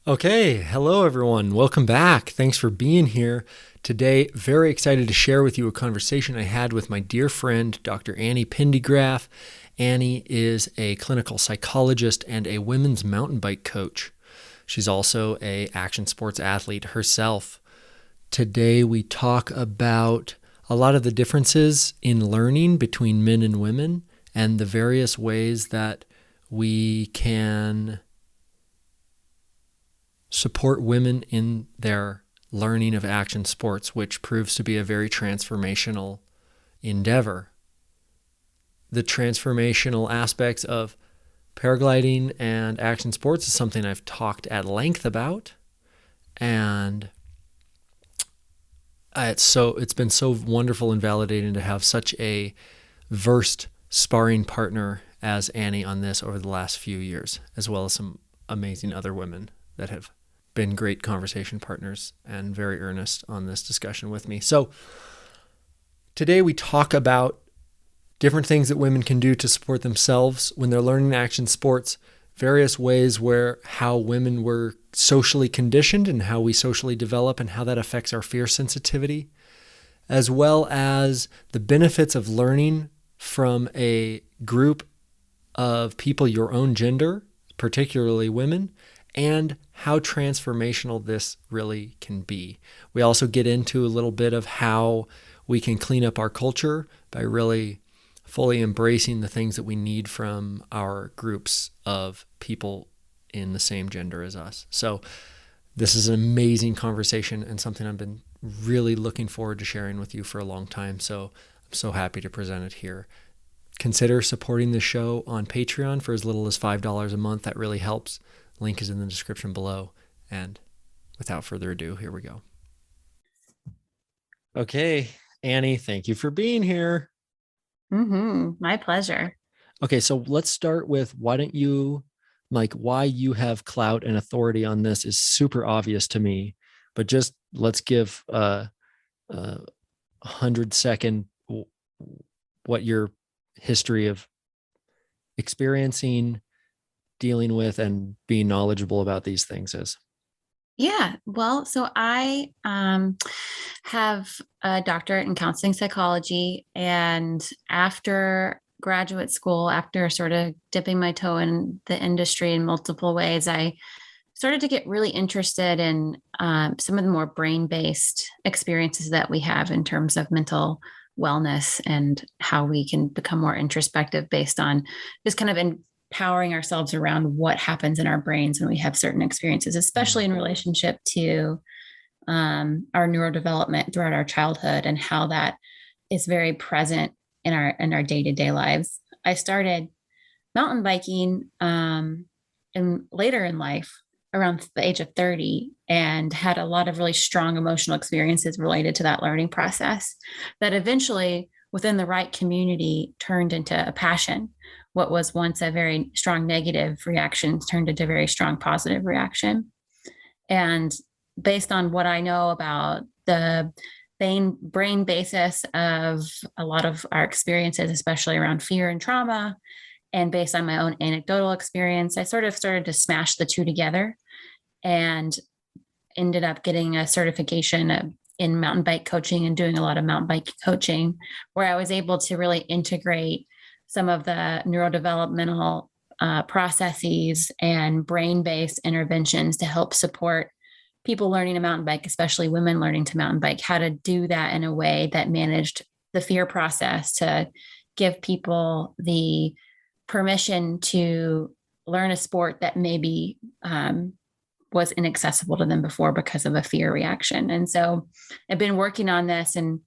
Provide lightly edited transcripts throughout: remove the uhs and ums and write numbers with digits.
Okay, hello everyone. Welcome back. Thanks for being here. Today, very excited to share with you a conversation I had with my dear friend, Dr. Annie Pendygraft. Annie is a clinical psychologist and a women's mountain bike coach. She's also an action sports athlete herself. Today, we talk about a lot of the differences in learning between men and women and the various ways that we can support women in their learning of action sports, which proves to be a very transformational endeavor. The transformational aspects of paragliding and action sports is something I've talked at length about, and it's been so wonderful and validating to have such a versed sparring partner as Annie on this over the last few years, as well as some amazing other women that have been great conversation partners and very earnest on this discussion with me. So today we talk about different things that women can do to support themselves when they're learning action sports, various ways where how women were socially conditioned and how we socially develop and how that affects our fear sensitivity, as well as the benefits of learning from a group of people your own gender, particularly women, and how transformational this really can be. We also get into a little bit of how we can clean up our culture by really fully embracing the things that we need from our groups of people in the same gender as us. So this is an amazing conversation and something I've been really looking forward to sharing with you for a long time. So I'm so happy to present it here. Consider supporting the show on Patreon for as little as $5 a month. That really helps. Link is in the description below. And without further ado, here we go. Okay, Annie, thank you for being here. My pleasure. Okay, so let's start with why you have clout and authority on this is super obvious to me, but just let's give a 100-second what your history of experiencing, dealing with, and being knowledgeable about these things is. Yeah. Well, so I have a doctorate in counseling psychology. And after graduate school, after sort of dipping my toe in the industry in multiple ways, I started to get really interested in some of the more brain-based experiences that we have in terms of mental wellness and how we can become more introspective based on just kind of empowering ourselves around what happens in our brains when we have certain experiences, especially in relationship to our neurodevelopment throughout our childhood and how that is very present in our day-to-day lives. I started mountain biking and later in life around the age of 30 and had a lot of really strong emotional experiences related to that learning process that eventually within the right community turned into a passion. What was once a very strong negative reaction turned into a very strong positive reaction. And based on what I know about the brain basis of a lot of our experiences, especially around fear and trauma, and based on my own anecdotal experience, I sort of started to smash the two together and ended up getting a certification in mountain bike coaching and doing a lot of mountain bike coaching, where I was able to really integrate some of the neurodevelopmental processes and brain-based interventions to help support people learning to mountain bike, especially women learning to mountain bike, how to do that in a way that managed the fear process to give people the permission to learn a sport that maybe was inaccessible to them before because of a fear reaction. And so I've been working on this and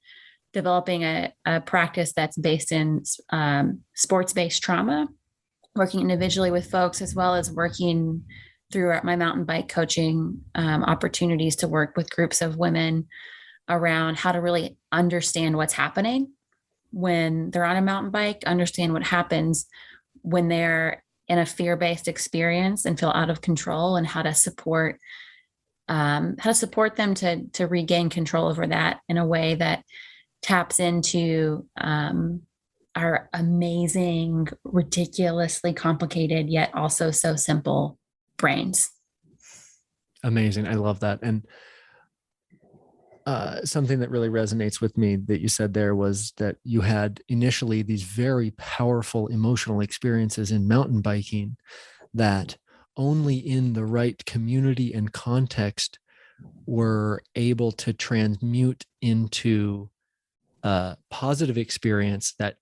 developing a practice that's based in sports-based trauma, working individually with folks, as well as working through my mountain bike coaching opportunities to work with groups of women around how to really understand what's happening when they're on a mountain bike, understand what happens when they're in a fear-based experience and feel out of control, and how to support them to regain control over that in a way that taps into our amazing, ridiculously complicated, yet also so simple brains. Amazing. I love that. And something that really resonates with me that you said there was that you had initially these very powerful emotional experiences in mountain biking that only in the right community and context were able to transmute into a positive experience that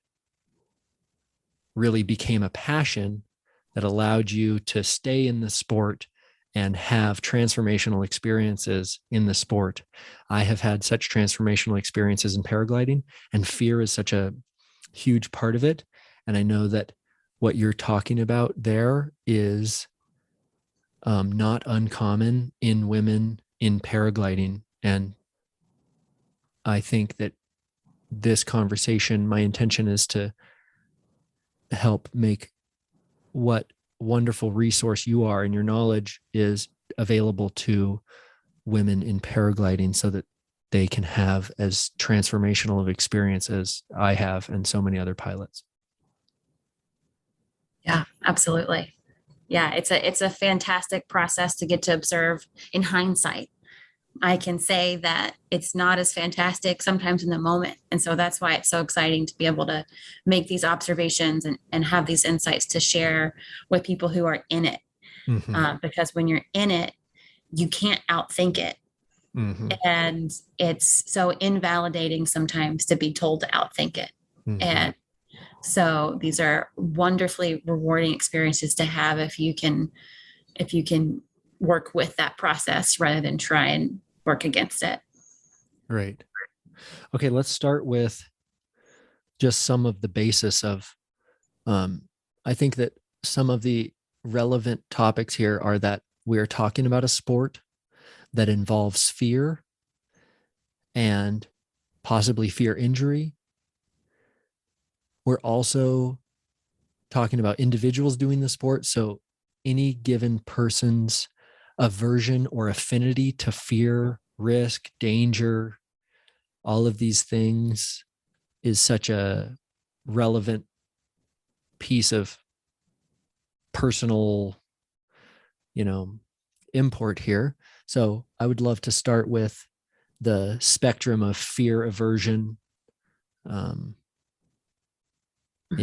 really became a passion that allowed you to stay in the sport and have transformational experiences in the sport. I have had such transformational experiences in paragliding, and fear is such a huge part of it. And I know that what you're talking about there is not uncommon in women in paragliding. And I think that this conversation, my intention is to help make what wonderful resource you are and your knowledge is available to women in paragliding so that they can have as transformational of experience as I have and so many other pilots. Yeah, absolutely. Yeah, it's a fantastic process to get to observe in hindsight. I can say that it's not as fantastic sometimes in the moment. And so that's why it's so exciting to be able to make these observations and have these insights to share with people who are in it. Mm-hmm. Because when you're in it, you can't outthink it. Mm-hmm. And it's so invalidating sometimes to be told to outthink it. Mm-hmm. And so these are wonderfully rewarding experiences to have if you can work with that process rather than try and work against it. Right. Okay, let's start with just some of the basis of I think that some of the relevant topics here are that we're talking about a sport that involves fear and possibly fear injury. We're also talking about individuals doing the sport. So any given person's aversion or affinity to fear, risk, danger, all of these things is such a relevant piece of personal, import here. So I would love to start with the spectrum of fear aversion. Mm-hmm.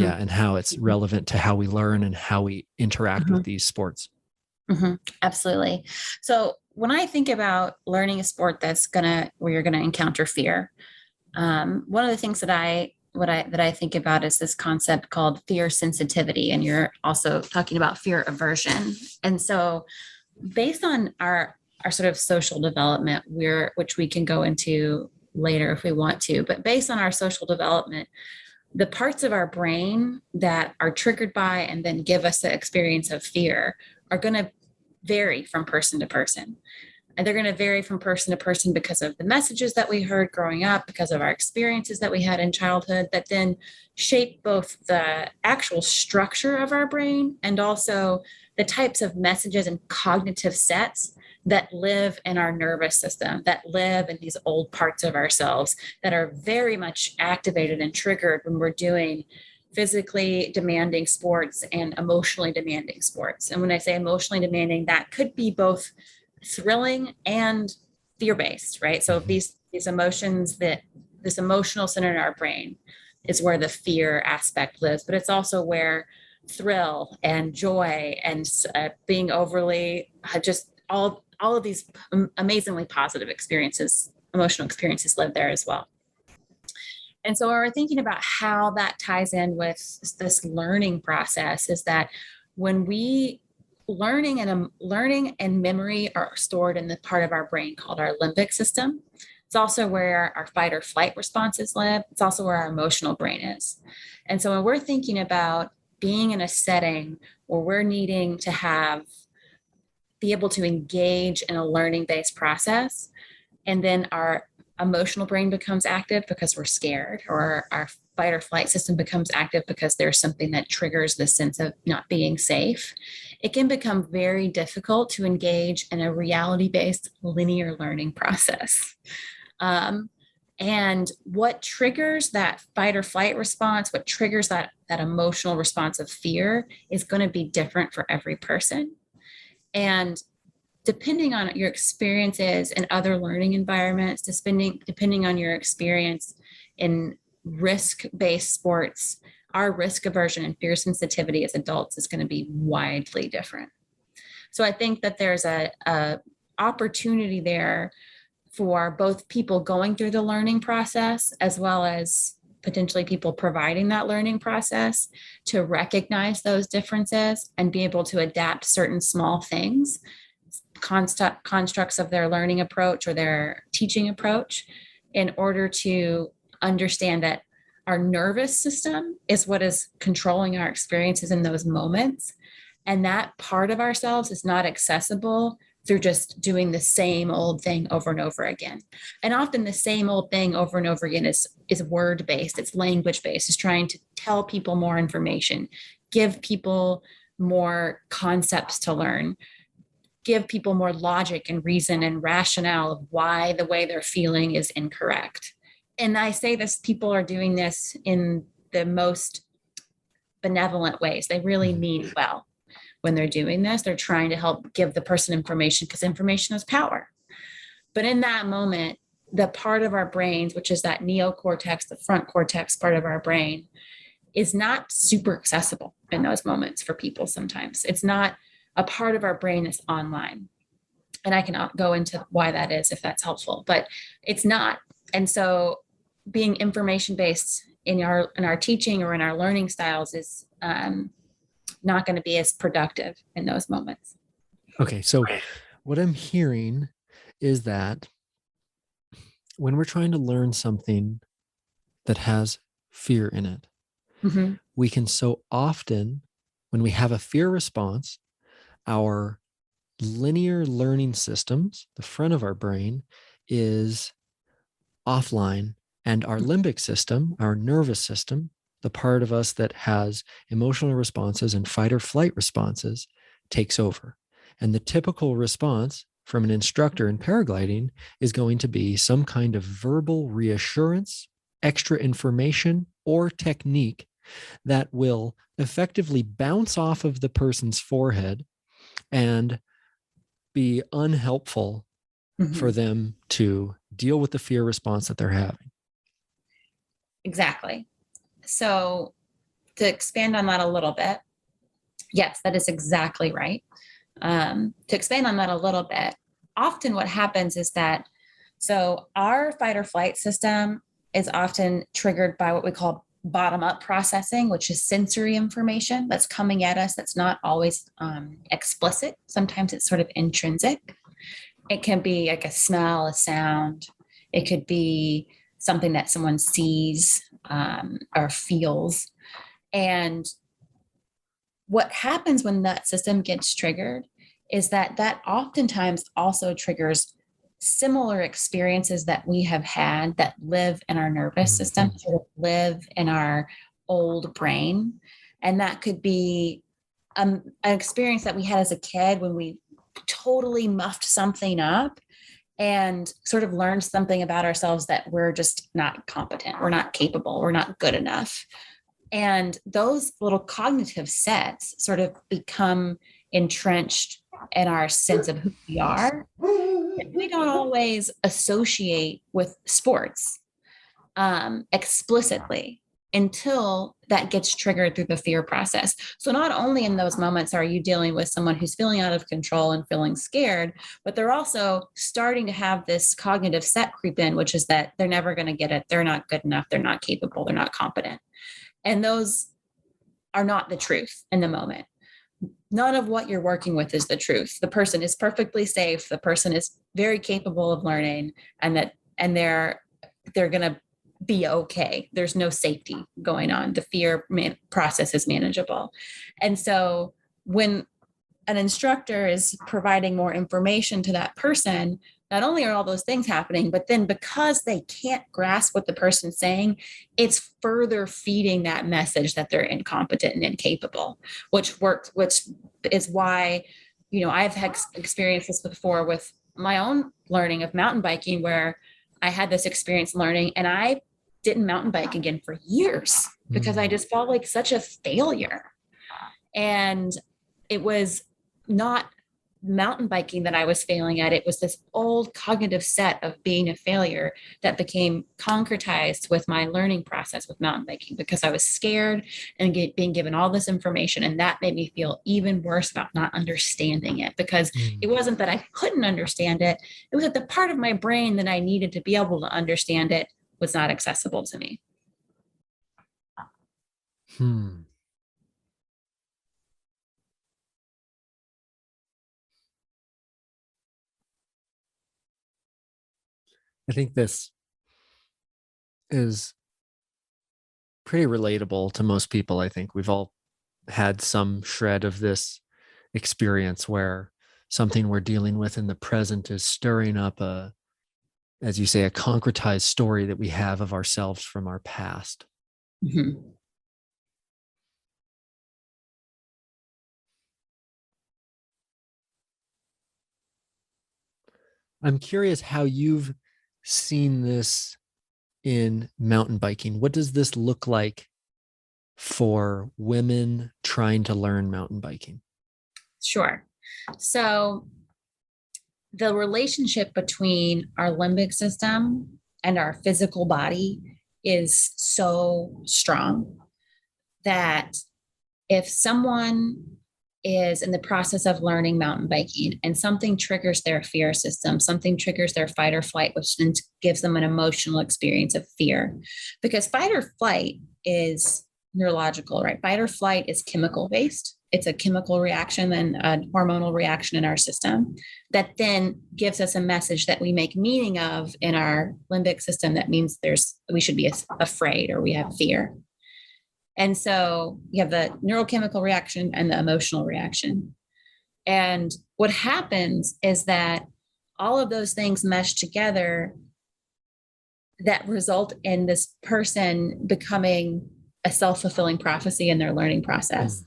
And how it's relevant to how we learn and how we interact Mm-hmm. with these sports. Mm-hmm. Absolutely. So when I think about learning a sport where you're gonna encounter fear, one of the things that I think about is this concept called fear sensitivity, and you're also talking about fear aversion. And so, based on our sort of social development, which we can go into later if we want to, but based on our social development, the parts of our brain that are triggered by and then give us the experience of fear are going to vary from person to person. And they're going to vary from person to person because of the messages that we heard growing up, because of our experiences that we had in childhood that then shape both the actual structure of our brain and also the types of messages and cognitive sets that live in our nervous system, that live in these old parts of ourselves that are very much activated and triggered when we're doing physically demanding sports and emotionally demanding sports. And when I say emotionally demanding, that could be both thrilling and fear-based, right? So these emotions this emotional center in our brain is where the fear aspect lives, but it's also where thrill and joy and being overly just all of these amazingly positive emotional experiences live there as well. And so when we're thinking about how that ties in with this learning process is that when learning and memory are stored in the part of our brain called our limbic system. It's also where our fight or flight responses live. It's also where our emotional brain is. And so when we're thinking about being in a setting where we're needing to be able to engage in a learning-based process, and then our emotional brain becomes active because we're scared, or our fight or flight system becomes active because there's something that triggers the sense of not being safe, it can become very difficult to engage in a reality-based linear learning process. And what triggers that fight or flight response, what triggers that emotional response of fear is going to be different for every person. And depending on your experiences in other learning environments, depending on your experience in risk-based sports, our risk aversion and fear sensitivity as adults is going to be widely different. So I think that there's a opportunity there for both people going through the learning process as well as potentially people providing that learning process to recognize those differences and be able to adapt certain small things, constructs of their learning approach or their teaching approach in order to understand that our nervous system is what is controlling our experiences in those moments. And that part of ourselves is not accessible through just doing the same old thing over and over again. And often the same old thing over and over again is word-based, it's language-based, it's trying to tell people more information, give people more concepts to learn, give people more logic and reason and rationale of why the way they're feeling is incorrect. And I say this, people are doing this in the most benevolent ways. They really mean well. When they're doing this, they're trying to help give the person information because information is power. But in that moment, the part of our brains, which is that neocortex, the front cortex part of our brain, is not super accessible in those moments for people sometimes. It's not a part of our brain that's online. And I can go into why that is if that's helpful, but it's not. And so being information-based in our teaching or in our learning styles is not going to be as productive in those moments. Okay, so what I'm hearing is that when we're trying to learn something that has fear in it, Mm-hmm. we can so often, when we have a fear response, our linear learning systems, the front of our brain, is offline, and our limbic system, our nervous system, the part of us that has emotional responses and fight or flight responses, takes over. And the typical response from an instructor in paragliding is going to be some kind of verbal reassurance, extra information, or technique that will effectively bounce off of the person's forehead and be unhelpful for them to deal with the fear response that they're having. Exactly. So to expand on that a little bit, yes, that is exactly right. To expand on that a little bit, often what happens is that, so our fight or flight system is often triggered by what we call bottom-up processing, which is sensory information that's coming at us that's not always explicit. Sometimes it's sort of intrinsic. It can be like a smell, a sound. It could be something that someone sees or feels. And what happens when that system gets triggered is that oftentimes also triggers similar experiences that we have had that live in our nervous system, sort of live in our old brain. And that could be an experience that we had as a kid when we totally muffed something up and sort of learned something about ourselves that we're just not competent, we're not capable, we're not good enough. And those little cognitive sets sort of become entrenched in our sense of who we are. We don't always associate with sports explicitly until that gets triggered through the fear process. So not only in those moments are you dealing with someone who's feeling out of control and feeling scared, but they're also starting to have this cognitive set creep in, which is that they're never going to get it. They're not good enough. They're not capable. They're not competent. And those are not the truth in the moment. None of what you're working with is the truth. The person is perfectly safe. The person is very capable of learning, and they're going to be okay. There's no safety going on. The fear process is manageable. And so when an instructor is providing more information to that person, not only are all those things happening, but then because they can't grasp what the person's saying, it's further feeding that message that they're incompetent and incapable, which is why, I've had experienced this before with my own learning of mountain biking, where I had this experience learning and I didn't mountain bike again for years because I just felt like such a failure. And it was not mountain biking that I was failing at, it was this old cognitive set of being a failure that became concretized with my learning process with mountain biking, because I was scared and being given all this information. And that made me feel even worse about not understanding it, because it wasn't that I couldn't understand it. It was that the part of my brain that I needed to be able to understand it was not accessible to me. Hmm. I think this is pretty relatable to most people. I think we've all had some shred of this experience where something we're dealing with in the present is stirring up a, as you say, a concretized story that we have of ourselves from our past. Mm-hmm. I'm curious how you've seen this in mountain biking. What does this look like for women trying to learn mountain biking? Sure. So the relationship between our limbic system and our physical body is so strong that if someone is in the process of learning mountain biking and something triggers their fear system, something triggers their fight or flight, which then gives them an emotional experience of fear. Because fight or flight is neurological, right? Fight or flight is chemical based. It's a chemical reaction and a hormonal reaction in our system that then gives us a message that we make meaning of in our limbic system. That means we should be afraid or we have fear. And so you have the neurochemical reaction and the emotional reaction. And what happens is that all of those things mesh together that result in this person becoming a self-fulfilling prophecy in their learning process.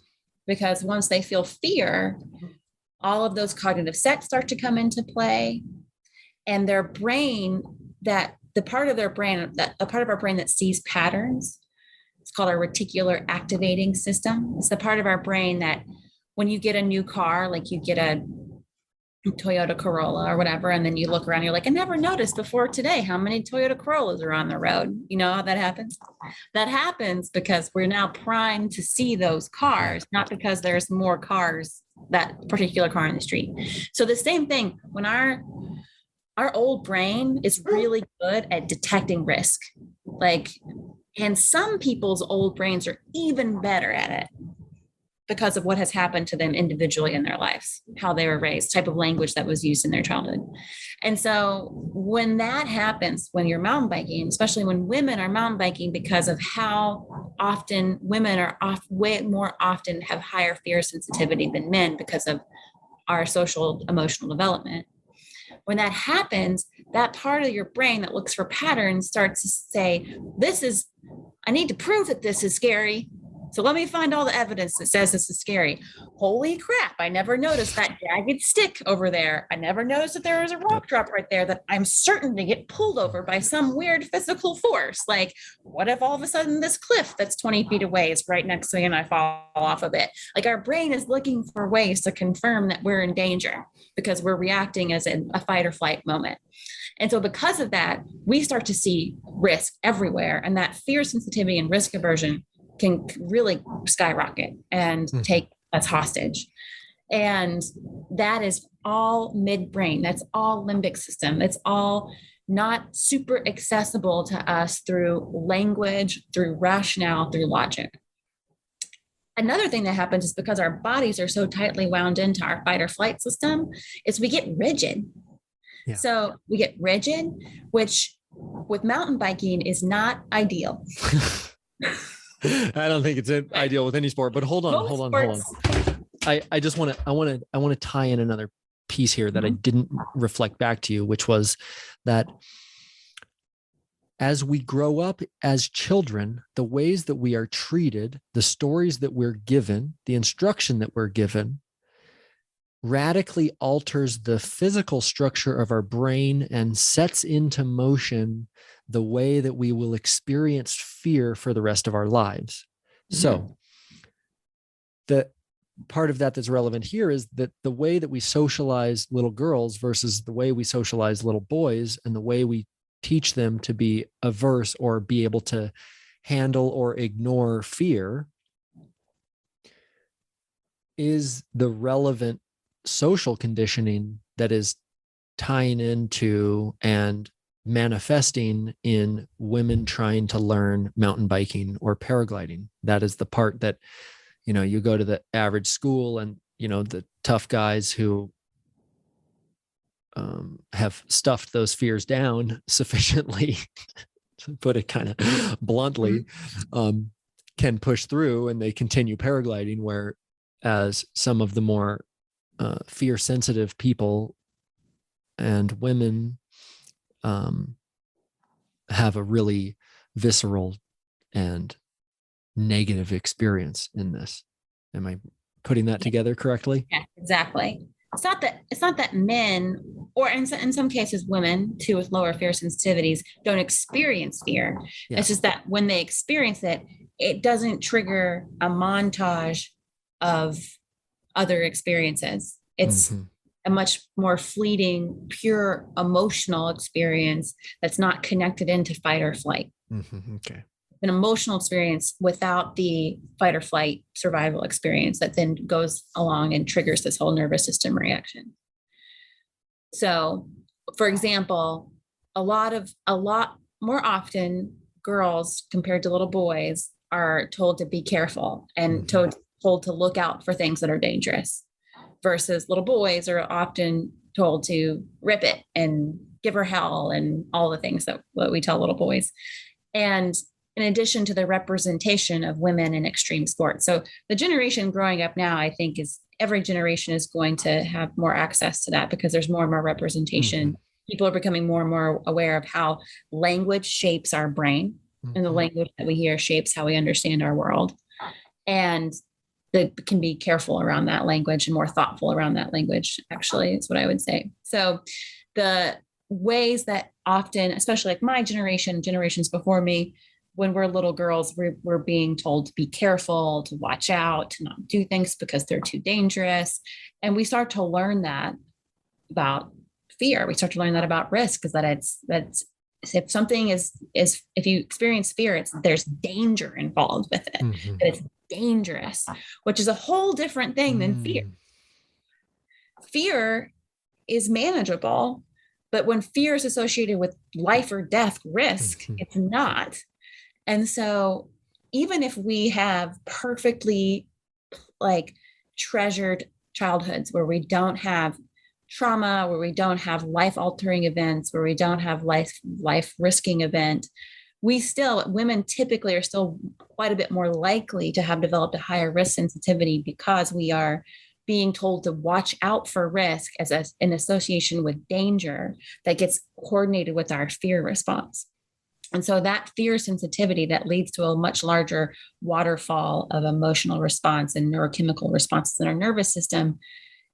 Because once they feel fear, all of those cognitive sets start to come into play, and their brain, that the part of their brain, that a part of our brain that sees patterns, it's called our reticular activating system. It's the part of our brain that when you get a new car, like you get a Toyota Corolla or whatever, and then you look around, you're like, I never noticed before today how many Toyota Corollas are on the road. You know how that happens? That happens because we're now primed to see those cars, not because there's more cars, that particular car in the street. So the same thing, when our old brain is really good at detecting risk. And some people's old brains are even better at it because of what has happened to them individually in their lives, how they were raised, type of language that was used in their childhood. And so when that happens, when you're mountain biking, especially when women are mountain biking, because of how often women are way more often have higher fear sensitivity than men because of our social emotional development. When that happens, that part of your brain that looks for patterns starts to say, I need to prove that this is scary. So let me find all the evidence that says this is scary. Holy crap, I never noticed that jagged stick over there. I never noticed that there was a rock drop right there that I'm certain to get pulled over by some weird physical force. Like, what if all of a sudden this cliff that's 20 feet away is right next to me and I fall off of it? Like, our brain is looking for ways to confirm that we're in danger because we're reacting as in a fight or flight moment. And so because of that, we start to see risk everywhere. And that fear sensitivity and risk aversion can really skyrocket and take us hostage. And that is all midbrain. That's all limbic system. It's all not super accessible to us through language, through rationale, through logic. Another thing that happens is because our bodies are so tightly wound into our fight or flight system is we get rigid. Yeah. So we get rigid, which with mountain biking is not ideal. I don't think it's ideal with any sport, but hold on. I just want to tie in another piece here that I didn't reflect back to you, which was that as we grow up as children, the ways that we are treated, the stories that we're given, the instruction that we're given radically alters the physical structure of our brain and sets into motion the way that we will experience fear for the rest of our lives. So part of that that's relevant here is that the way that we socialize little girls versus the way we socialize little boys, and the way we teach them to be averse or be able to handle or ignore fear, is the relevant social conditioning that is tying into and manifesting in women trying to learn mountain biking or paragliding. That is the part that, you go to the average school and, the tough guys who have stuffed those fears down sufficiently, to put it kind of bluntly, can push through and they continue paragliding, whereas some of the more fear sensitive people and women have a really visceral and negative experience in this. Am I putting that together correctly? Yeah, exactly. It's not that men, or in some cases women too with lower fear sensitivities, don't experience fear. Yeah. It's just that when they experience it, it doesn't trigger a montage of other experiences. It's a much more fleeting, pure emotional experience that's not connected into fight or flight. Okay. An emotional experience without the fight or flight survival experience that then goes along and triggers this whole nervous system reaction. So, for example, a lot more often girls compared to little boys are told to be careful and told to look out for things that are dangerous, versus little boys are often told to rip it and give her hell and all the things that we tell little boys. And in addition to the representation of women in extreme sports. So the generation growing up now, I think, is every generation is going to have more access to that because there's more and more representation. People are becoming more and more aware of how language shapes our brain, and the language that we hear shapes how we understand our world. And they can be careful around that language and more thoughtful around that language, actually, is what I would say. So the ways that often, especially like my generation, generations before me, when we're little girls, we're being told to be careful, to watch out, to not do things because they're too dangerous. And we start to learn that about fear. We start to learn that about risk, is that's if something is if you experience fear, there's danger involved with it. And it's dangerous, which is a whole different thing than fear. Fear is manageable, but when fear is associated with life or death risk, it's not. And so even if we have perfectly treasured childhoods where we don't have trauma, where we don't have life-altering events, where we don't have life-risking event, women typically are still quite a bit more likely to have developed a higher risk sensitivity because we are being told to watch out for risk as an association with danger that gets coordinated with our fear response. And so that fear sensitivity that leads to a much larger waterfall of emotional response and neurochemical responses in our nervous system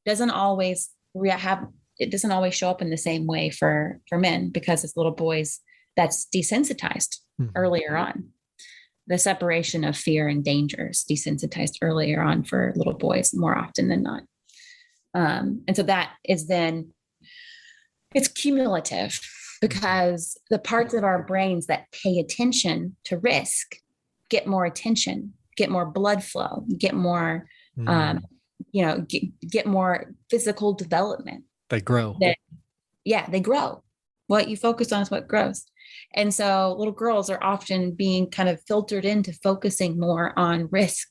doesn't always show up in the same way for men, because as little boys, that's desensitized earlier on. The separation of fear and danger is desensitized earlier on for little boys more often than not. And so that is then, it's cumulative, because the parts of our brains that pay attention to risk get more attention, get more blood flow, get more, get more physical development. They grow. They grow. What you focus on is what grows. And so little girls are often being kind of filtered into focusing more on risk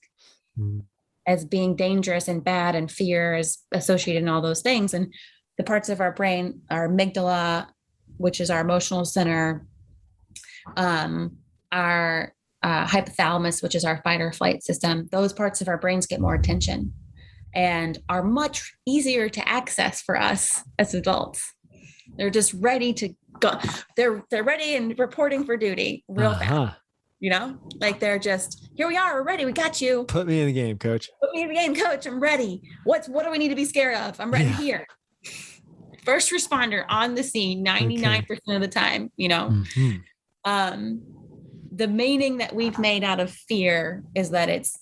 as being dangerous and bad, and fear is associated in all those things. And the parts of our brain, our amygdala, which is our emotional center, our hypothalamus, which is our fight or flight system, those parts of our brains get more attention and are much easier to access for us as adults. They're just ready to go. They're ready and reporting for duty real fast. They're just, here we are, we're ready, we got you. Put me in the game, coach. Put me in the game, coach. I'm ready. What do we need to be scared of? I'm ready here. First responder on the scene 99% of the time, the meaning that we've made out of fear is that it's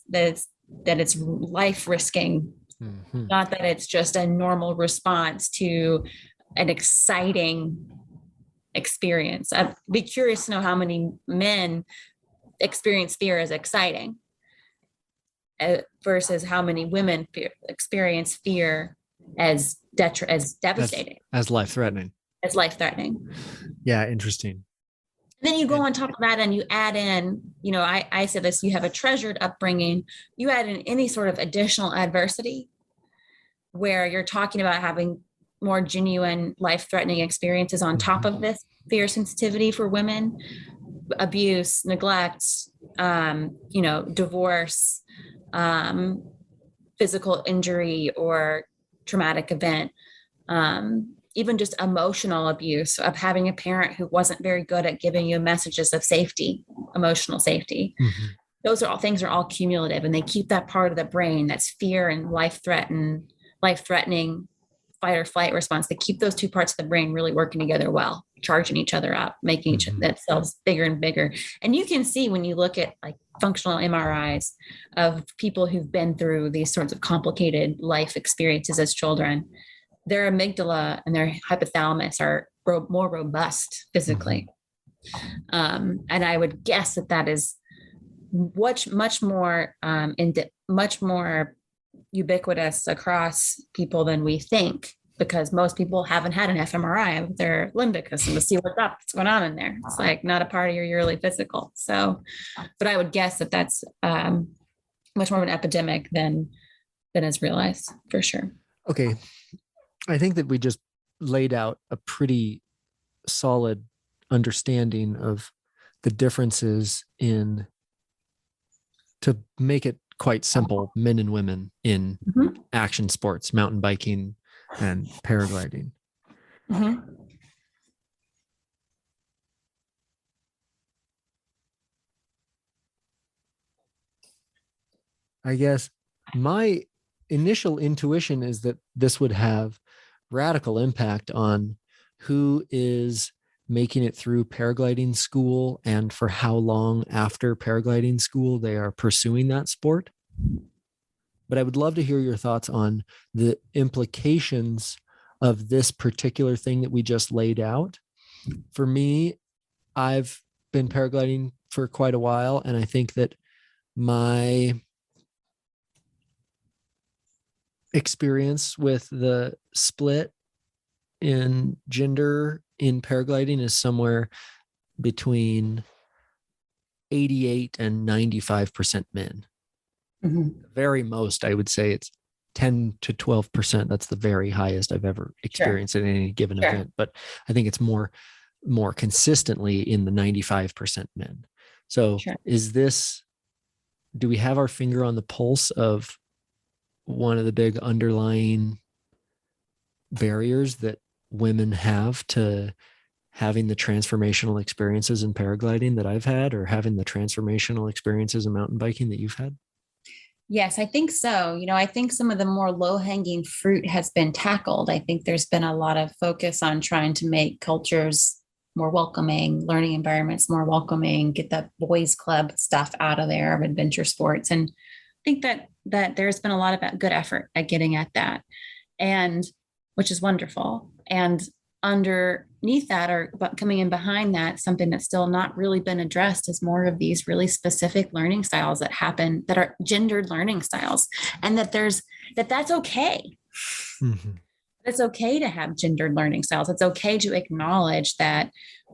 it's life risking, Mm-hmm. not that it's just a normal response to an exciting experience. I'd be curious to know how many men experience fear as exciting versus how many women experience fear as devastating, As life threatening. as life threatening. Yeah, interesting. And then you go on top of that and you add in, I said this, you have a treasured upbringing, you add in any sort of additional adversity where you're talking about having more genuine life-threatening experiences on top of this fear sensitivity for women, abuse, neglect, divorce, physical injury or traumatic event, even just emotional abuse of having a parent who wasn't very good at giving you messages of safety, emotional safety. Mm-hmm. Those are all things are all cumulative, and they keep that part of the brain that's fear and life-threatening fight or flight response. They keep those two parts of the brain really working together well, charging each other up, making each that cells bigger and bigger. And you can see when you look at like functional MRIs of people who've been through these sorts of complicated life experiences as children, their amygdala and their hypothalamus are more robust physically. And I would guess that is much more much more ubiquitous across people than we think, because most people haven't had an fMRI of their limbic system to see what's going on in there. It's like not a part of your yearly physical. So, but I would guess that that's much more of an epidemic than is realized, for sure. Okay. I think that we just laid out a pretty solid understanding of the differences to make it quite simple, men and women in action sports, mountain biking and paragliding. I guess my initial intuition is that this would have radical impact on who is making it through paragliding school and for how long after paragliding school they are pursuing that sport. But I would love to hear your thoughts on the implications of this particular thing that we just laid out. For me, I've been paragliding for quite a while, and I think that my experience with the split in gender in paragliding is somewhere between 88 and 95% men. Very most, I would say it's 10 to 12%. That's the very highest I've ever experienced at any given event. But I think it's more consistently in the 95% men. So do we have our finger on the pulse of one of the big underlying barriers that women have to having the transformational experiences in paragliding that I've had, or having the transformational experiences in mountain biking that you've had? Yes, I think so. I think some of the more low-hanging fruit has been tackled. I think there's been a lot of focus on trying to make cultures more welcoming, learning environments more welcoming, get that boys club stuff out of there of adventure sports. And I think that there's been a lot of good effort at getting at that, and which is wonderful. And underneath that, or coming in behind that, something that's still not really been addressed is more of these really specific learning styles that happen that are gendered learning styles, and that's okay. It's okay to have gendered learning styles. It's okay to acknowledge that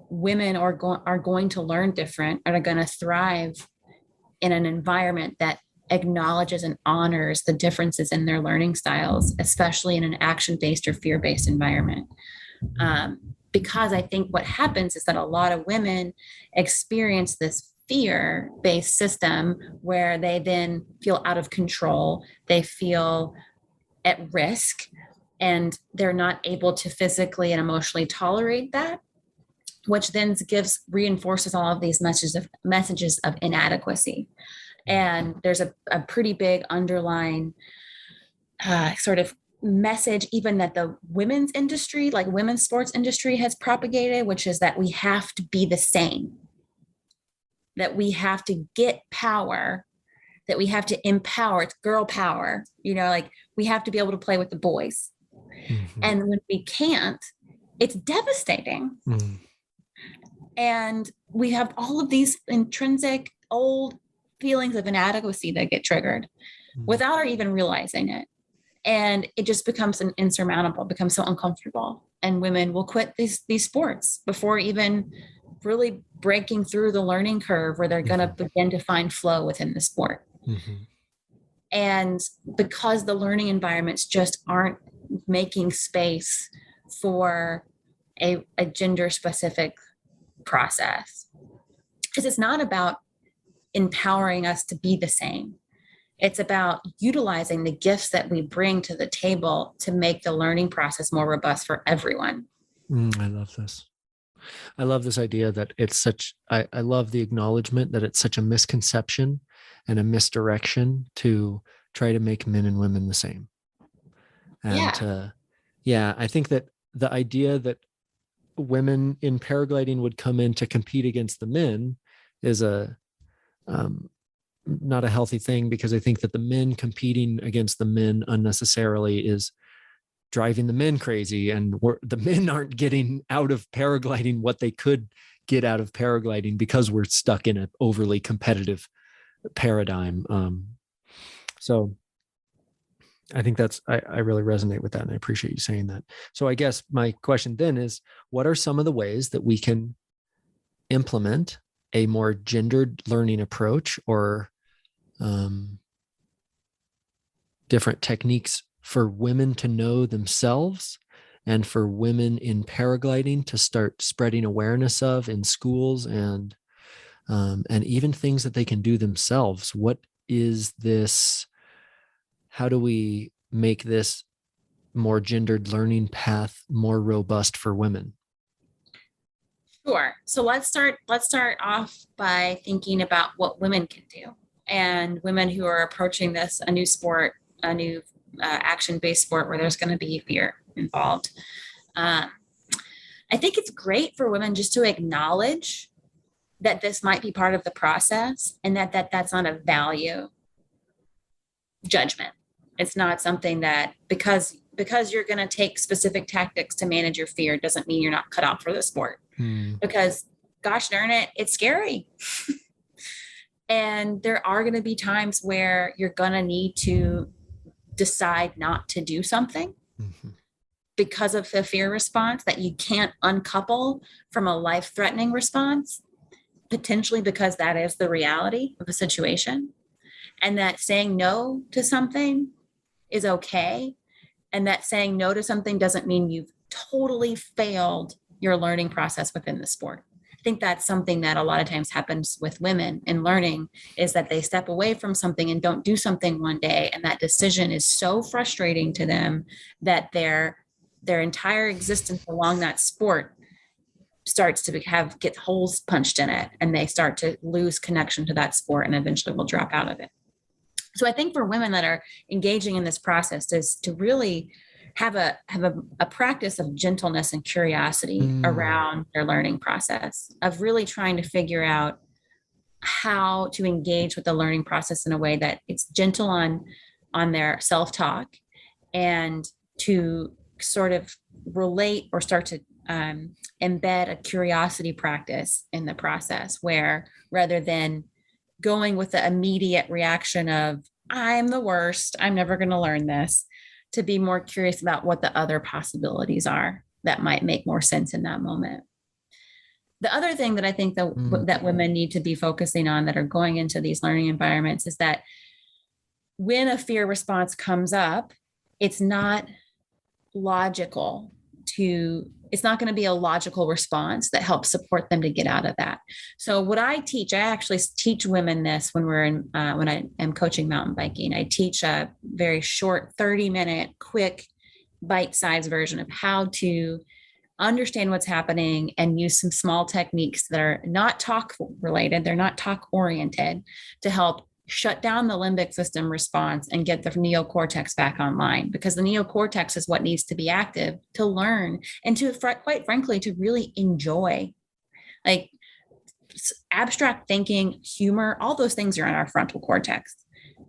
women are going to learn different, and are going to thrive in an environment that acknowledges and honors the differences in their learning styles, especially in an action-based or fear-based environment. Because I think what happens is that a lot of women experience this fear-based system where they then feel out of control, they feel at risk, and they're not able to physically and emotionally tolerate that, which then reinforces all of these messages of inadequacy. And there's a pretty big underlying sort of message, even that the women's industry, like women's sports industry, has propagated, which is that we have to be the same, that we have to get power that we have to empower. It's girl power, like we have to be able to play with the boys. Mm-hmm. And when we can't, it's devastating. Mm. And we have all of these intrinsic old feelings of inadequacy that get triggered without our even realizing it. And it just becomes an insurmountable, becomes so uncomfortable. And women will quit these sports before even really breaking through the learning curve where they're going to begin to find flow within the sport. Mm-hmm. And because the learning environments just aren't making space for a gender specific process, because it's not about empowering us to be the same. It's about utilizing the gifts that we bring to the table to make the learning process more robust for everyone. I love this. I love this idea that it's such, I love the acknowledgement that it's such a misconception and a misdirection to try to make men and women the same. And I think that the idea that women in paragliding would come in to compete against the men is not a healthy thing, because I think that the men competing against the men unnecessarily is driving the men crazy, and the men aren't getting out of paragliding what they could get out of paragliding because we're stuck in an overly competitive paradigm. So I think I really resonate with that, and I appreciate you saying that. So I guess my question then is, what are some of the ways that we can implement a more gendered learning approach, or different techniques for women to know themselves, and for women in paragliding to start spreading awareness of in schools, and even things that they can do themselves? What is this? How do we make this more gendered learning path more robust for women? Sure. So let's start off by thinking about what women can do, and women who are approaching this, a new sport, a new action-based sport where there's going to be fear involved. I think it's great for women just to acknowledge that this might be part of the process, and that's not a value judgment. It's not something that because you're going to take specific tactics to manage your fear doesn't mean you're not cut out for the sport. Because gosh darn it, it's scary. And there are going to be times where you're going to need to decide not to do something because of the fear response that you can't uncouple from a life-threatening response, potentially because that is the reality of the situation. And that saying no to something is okay. And that saying no to something doesn't mean you've totally failed your learning process within the sport. I think that's something that a lot of times happens with women in learning, is that they step away from something and don't do something one day. And that decision is so frustrating to them that their entire existence along that sport starts to get holes punched in it, and they start to lose connection to that sport and eventually will drop out of it. So I think for women that are engaging in this process is to really have a practice of gentleness and curiosity around their learning process, of really trying to figure out how to engage with the learning process in a way that it's gentle on their self-talk, and to sort of relate or start to embed a curiosity practice in the process, where rather than going with the immediate reaction of, I'm the worst, I'm never going to learn this, to be more curious about what the other possibilities are that might make more sense in that moment. The other thing that I think that women need to be focusing on that are going into these learning environments is that when a fear response comes up, it's not going to be a logical response that helps support them to get out of that. So what I actually teach women this when when I am coaching mountain biking. I teach a very short 30-minute quick bite-sized version of how to understand what's happening and use some small techniques that are not talk related. They're not talk oriented, to help shut down the limbic system response and get the neocortex back online, because the neocortex is what needs to be active to learn and to, quite frankly, to really enjoy. Like abstract thinking, humor, all those things are in our frontal cortex.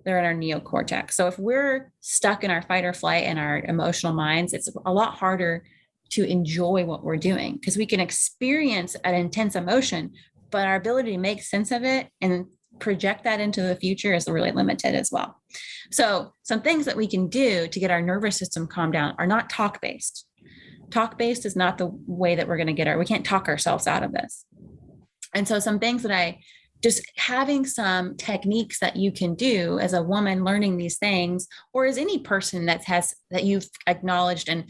they're in our neocortex. So if we're stuck in our fight or flight and our emotional minds, it's a lot harder to enjoy what we're doing, because we can experience an intense emotion, but our ability to make sense of it and project that into the future is really limited as well. So some things that we can do to get our nervous system calmed down are not talk-based. Talk-based is not the way that we're going to we can't talk ourselves out of this. And so some things that just having some techniques that you can do as a woman learning these things, or as any person that you've acknowledged and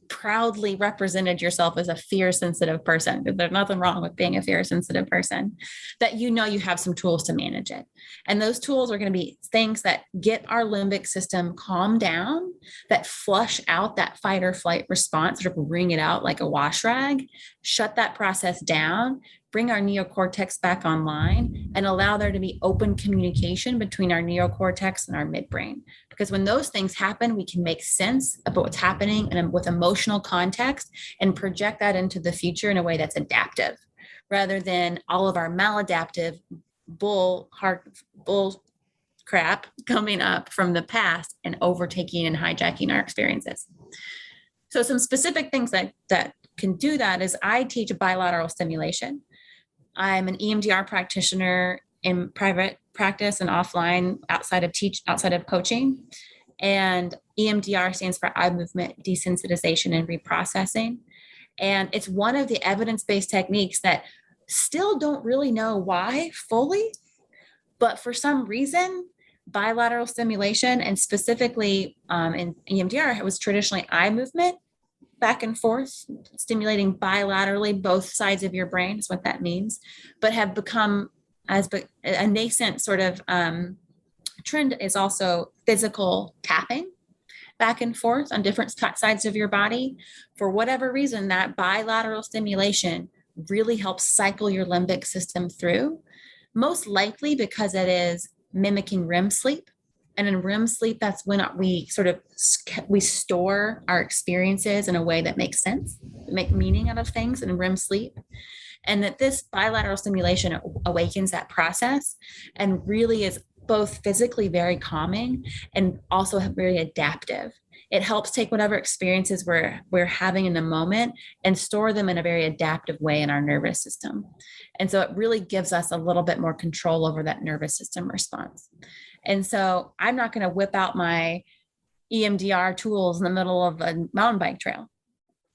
proudly represented yourself as a fear sensitive person, because there's nothing wrong with being a fear sensitive person, that you have some tools to manage it. And those tools are going to be things that get our limbic system calmed down, that flush out that fight or flight response, sort of wring it out like a wash rag, shut that process down, bring our neocortex back online, and allow there to be open communication between our neocortex and our midbrain. Because when those things happen, we can make sense about what's happening and with emotional context and project that into the future in a way that's adaptive, rather than all of our maladaptive bull crap coming up from the past and overtaking and hijacking our experiences. So some specific things that can do that is I teach bilateral stimulation. I'm an EMDR practitioner in private practice and offline outside of coaching. And EMDR stands for eye movement desensitization and reprocessing. And it's one of the evidence-based techniques that still don't really know why fully, but for some reason, bilateral stimulation, and specifically in EMDR, it was traditionally eye movement, back and forth, stimulating bilaterally both sides of your brain is what that means, but have become as a nascent sort of trend is also physical tapping back and forth on different sides of your body. For whatever reason, that bilateral stimulation really helps cycle your limbic system through, most likely because it is mimicking REM sleep. And in REM sleep, that's when we store our experiences in a way that makes sense, make meaning out of things in REM sleep. And that this bilateral stimulation awakens that process and really is both physically very calming and also very adaptive. It helps take whatever experiences we're having in the moment and store them in a very adaptive way in our nervous system. And so it really gives us a little bit more control over that nervous system response. And so I'm not going to whip out my EMDR tools in the middle of a mountain bike trail.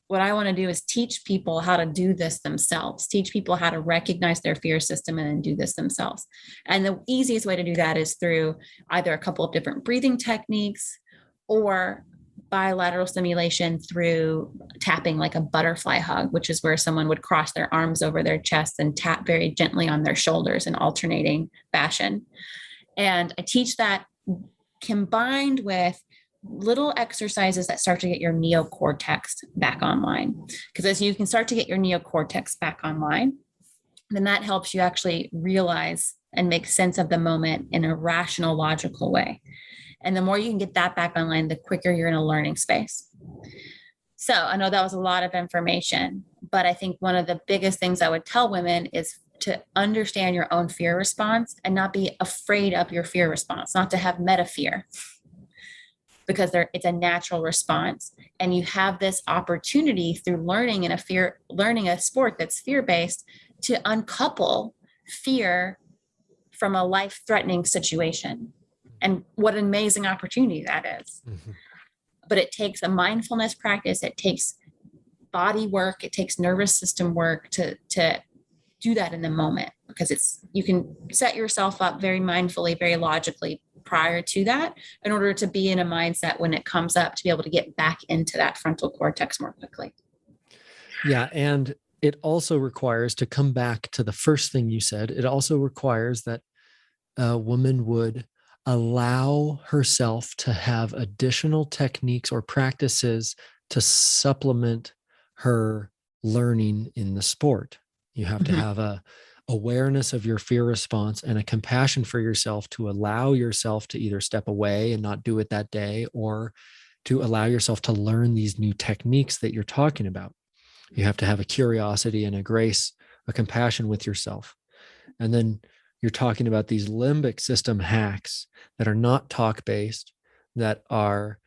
What I want to do is teach people how to do this themselves, teach people how to recognize their fear system and then do this themselves. And the easiest way to do that is through either a couple of different breathing techniques or bilateral stimulation through tapping, like a butterfly hug, which is where someone would cross their arms over their chest and tap very gently on their shoulders in alternating fashion. And I teach that combined with little exercises that start to get your neocortex back online. Because as you can start to get your neocortex back online, then that helps you actually realize and make sense of the moment in a rational, logical way. And the more you can get that back online, the quicker you're in a learning space. So I know that was a lot of information, but I think one of the biggest things I would tell women is to understand your own fear response and not be afraid of your fear response, not to have meta fear, because it's a natural response. And you have this opportunity through learning a sport that's fear-based to uncouple fear from a life-threatening situation. And what an amazing opportunity that is. Mm-hmm. But it takes a mindfulness practice. It takes body work. It takes nervous system work to do that in the moment, because you can set yourself up very mindfully, very logically prior to that in order to be in a mindset when it comes up to be able to get back into that frontal cortex more quickly. Yeah. And it also requires, to come back to the first thing you said, it also requires that a woman would allow herself to have additional techniques or practices to supplement her learning in the sport. You have to have a awareness of your fear response and a compassion for yourself to allow yourself to either step away and not do it that day, or to allow yourself to learn these new techniques that you're talking about. You have to have a curiosity and a grace, a compassion with yourself. And then you're talking about these limbic system hacks that are not talk based, that are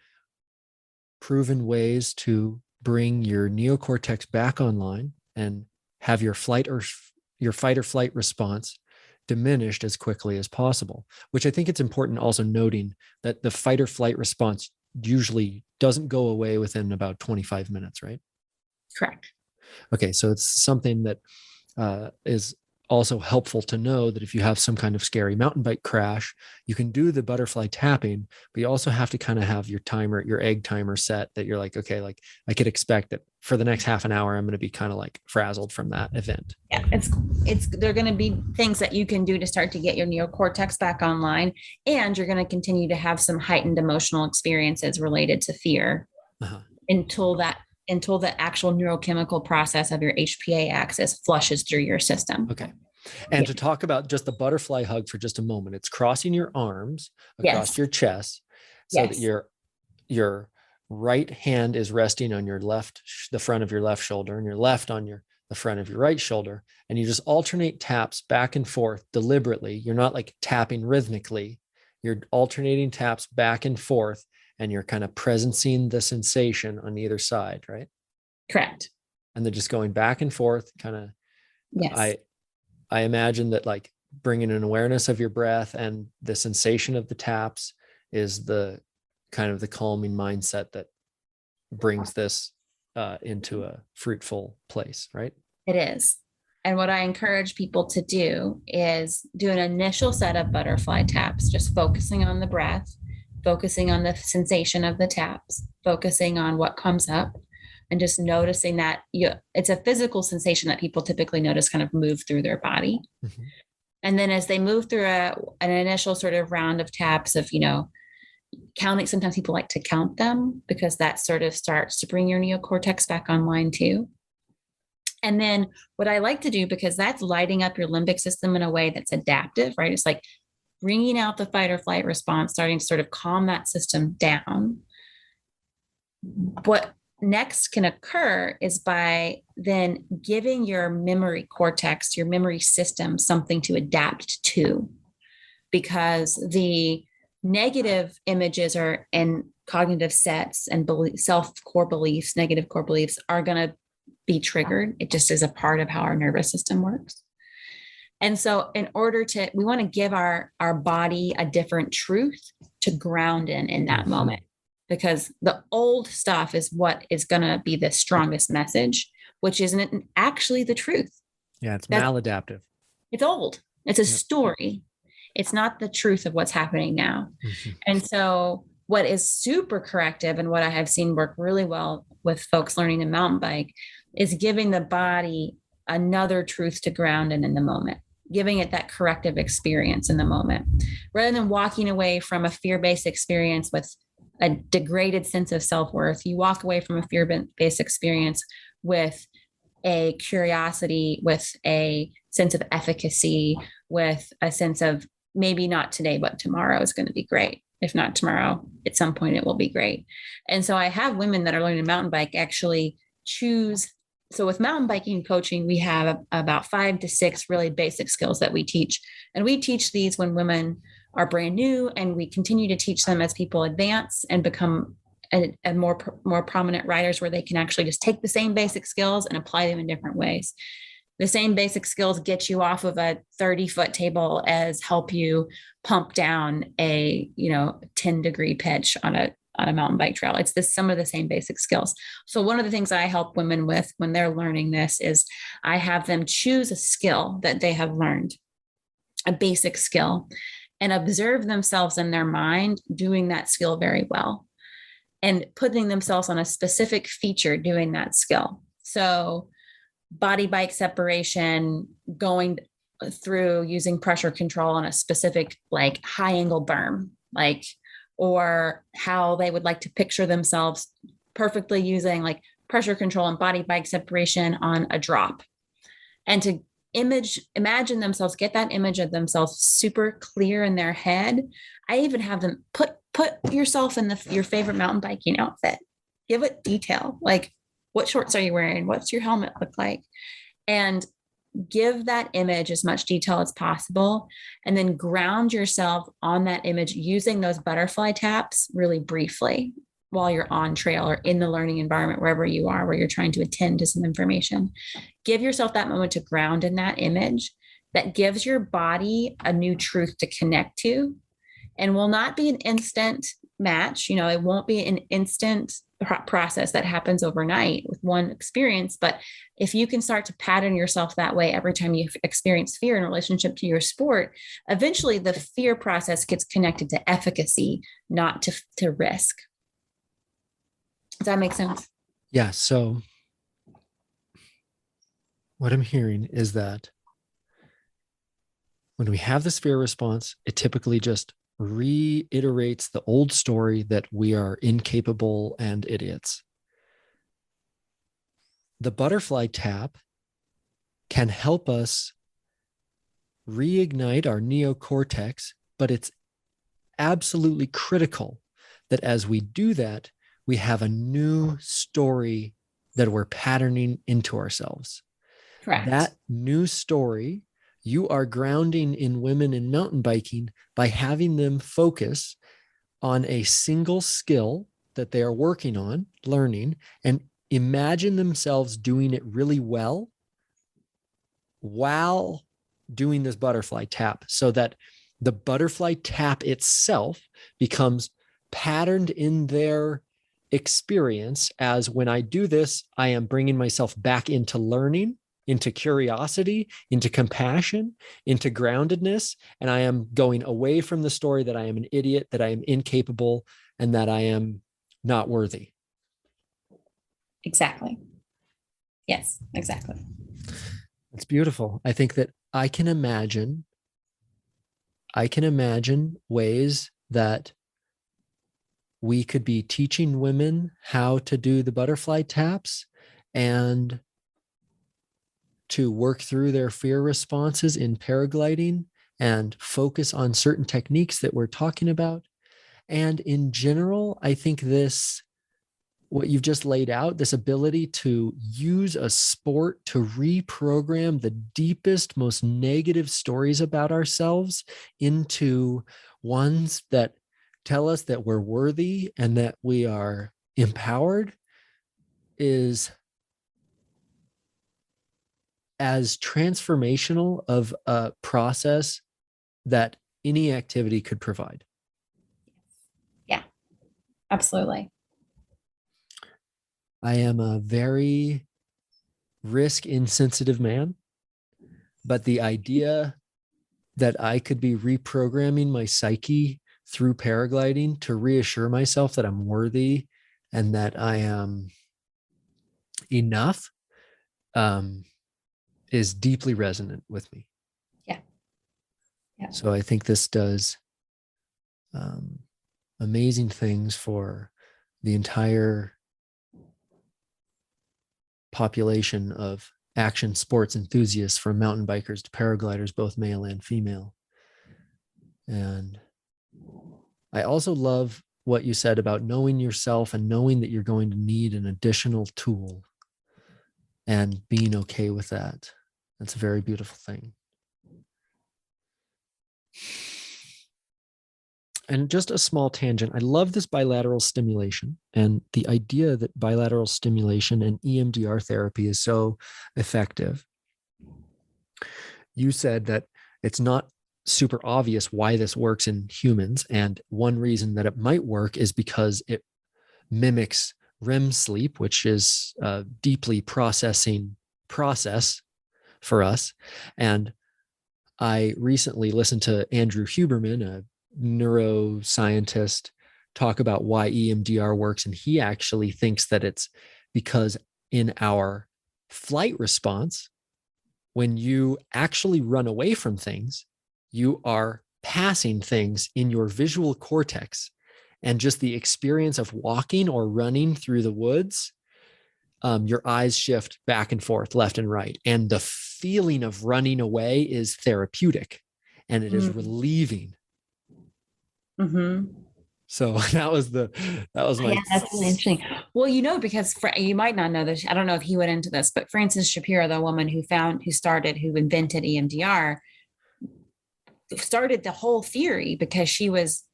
proven ways to bring your neocortex back online and have your fight or flight response diminished as quickly as possible, which I think it's important also noting that the fight or flight response usually doesn't go away within about 25 minutes, right? Correct. Okay, so it's something that is also helpful to know, that if you have some kind of scary mountain bike crash, you can do the butterfly tapping, but you also have to kind of have your timer, your egg timer set, that you're like, okay, like I could expect that for the next half an hour, I'm going to be kind of like frazzled from that event. Yeah, they're going to be things that you can do to start to get your neocortex back online, and you're going to continue to have some heightened emotional experiences related to fear until the actual neurochemical process of your HPA axis flushes through your system. Okay. And to talk about just the butterfly hug for just a moment, it's crossing your arms across your chest so that your right hand is resting on your left, the front of your left shoulder, and your left on the front of your right shoulder. And you just alternate taps back and forth deliberately. You're not like tapping rhythmically. You're alternating taps back and forth, and you're kind of presencing the sensation on either side, right? Correct. And they're just going back and forth, kind of. Yes. I imagine that like bringing an awareness of your breath and the sensation of the taps is the kind of the calming mindset that brings this into a fruitful place, right? It is. And what I encourage people to do is do an initial set of butterfly taps, just focusing on the breath, focusing on the sensation of the taps, focusing on what comes up, and just noticing that it's a physical sensation that people typically notice kind of move through their body. Mm-hmm. And then as they move through an initial sort of round of taps of, counting, sometimes people like to count them because that sort of starts to bring your neocortex back online too. And then what I like to do, because that's lighting up your limbic system in a way that's adaptive, right? It's like bringing out the fight or flight response, starting to sort of calm that system down. What next can occur is by then giving your memory cortex, your memory system, something to adapt to, because the negative images are in cognitive sets and core beliefs, negative core beliefs are going to be triggered. It just is a part of how our nervous system works. And so we want to give our body a different truth to ground in that moment, because the old stuff is what is going to be the strongest message, which isn't actually the truth. Yeah, it's maladaptive. It's old. It's a story. It's not the truth of what's happening now. Mm-hmm. And so what is super corrective, and what I have seen work really well with folks learning to mountain bike, is giving the body another truth to ground in the moment, giving it that corrective experience in the moment, rather than walking away from a fear-based experience with a degraded sense of self-worth. You walk away from a fear-based experience with a curiosity, with a sense of efficacy, with a sense of maybe not today, but tomorrow is going to be great. If not tomorrow, at some point it will be great. And so I have women that are learning to mountain bike actually choose. So with mountain biking coaching, we have about 5 to 6 really basic skills that we teach. And we teach these when women are brand new, and we continue to teach them as people advance and become a more prominent riders, where they can actually just take the same basic skills and apply them in different ways. The same basic skills get you off of a 30-foot table as help you pump down a 10-degree pitch on a mountain bike trail. It's some of the same basic skills. So one of the things I help women with when they're learning this is I have them choose a skill that they have learned, a basic skill, and observe themselves in their mind doing that skill very well, and putting themselves on a specific feature doing that skill. So body bike separation, going through using pressure control on a specific like high angle berm, or how they would like to picture themselves perfectly using like pressure control and body bike separation on a drop, and to imagine themselves, get that image of themselves super clear in their head. I even have them put yourself in your favorite mountain biking outfit, give it detail, like what shorts are you wearing? What's your helmet look like? And give that image as much detail as possible, and then ground yourself on that image using those butterfly taps really briefly while you're on trail or in the learning environment, wherever you are, where you're trying to attend to some information. Give yourself that moment to ground in that image. That gives your body a new truth to connect to, and will not be an instant match. It won't be an instant process that happens overnight with one experience. But if you can start to pattern yourself that way every time you experience fear in relationship to your sport, eventually the fear process gets connected to efficacy, not to risk. Does that make sense? Yeah. So what I'm hearing is that when we have this fear response, it typically just reiterates the old story that we are incapable and idiots. The butterfly tap can help us reignite our neocortex, but it's absolutely critical that as we do that, we have a new story that we're patterning into ourselves. Correct. That new story, you are grounding in women in mountain biking by having them focus on a single skill that they are working on, learning, and imagine themselves doing it really well while doing this butterfly tap, so that the butterfly tap itself becomes patterned in their experience as, when I do this, I am bringing myself back into learning, into curiosity, into compassion, into groundedness. And I am going away from the story that I am an idiot, that I am incapable, and that I am not worthy. Exactly. Yes, exactly. It's beautiful. I think that I can imagine ways that we could be teaching women how to do the butterfly taps and to work through their fear responses in paragliding and focus on certain techniques that we're talking about. And in general, I think what you've just laid out, this ability to use a sport to reprogram the deepest, most negative stories about ourselves into ones that tell us that we're worthy and that we are empowered, is as transformational of a process that any activity could provide. Yeah, absolutely. I am a very risk insensitive man, but the idea that I could be reprogramming my psyche through paragliding to reassure myself that I'm worthy and that I am enough is deeply resonant with me. Yeah. Yeah. So I think this does amazing things for the entire population of action sports enthusiasts, from mountain bikers to paragliders, both male and female. And I also love what you said about knowing yourself and knowing that you're going to need an additional tool and being okay with that. That's a very beautiful thing. And just a small tangent, I love this bilateral stimulation and the idea that bilateral stimulation and EMDR therapy is so effective. You said that it's not super obvious why this works in humans. And one reason that it might work is because it mimics REM sleep, which is a deeply processing process for us. And I recently listened to Andrew Huberman, a neuroscientist, talk about why EMDR works. And he actually thinks that it's because in our flight response, when you actually run away from things, you are passing things in your visual cortex. And just the experience of walking or running through the woods, your eyes shift back and forth, left and right. And the feeling of running away is therapeutic and it is relieving. Mm-hmm. So that was my, Yeah, that's really interesting. Well, because you might not know this. I don't know if he went into this, but Frances Shapiro, the woman who invented EMDR, started the whole theory because she was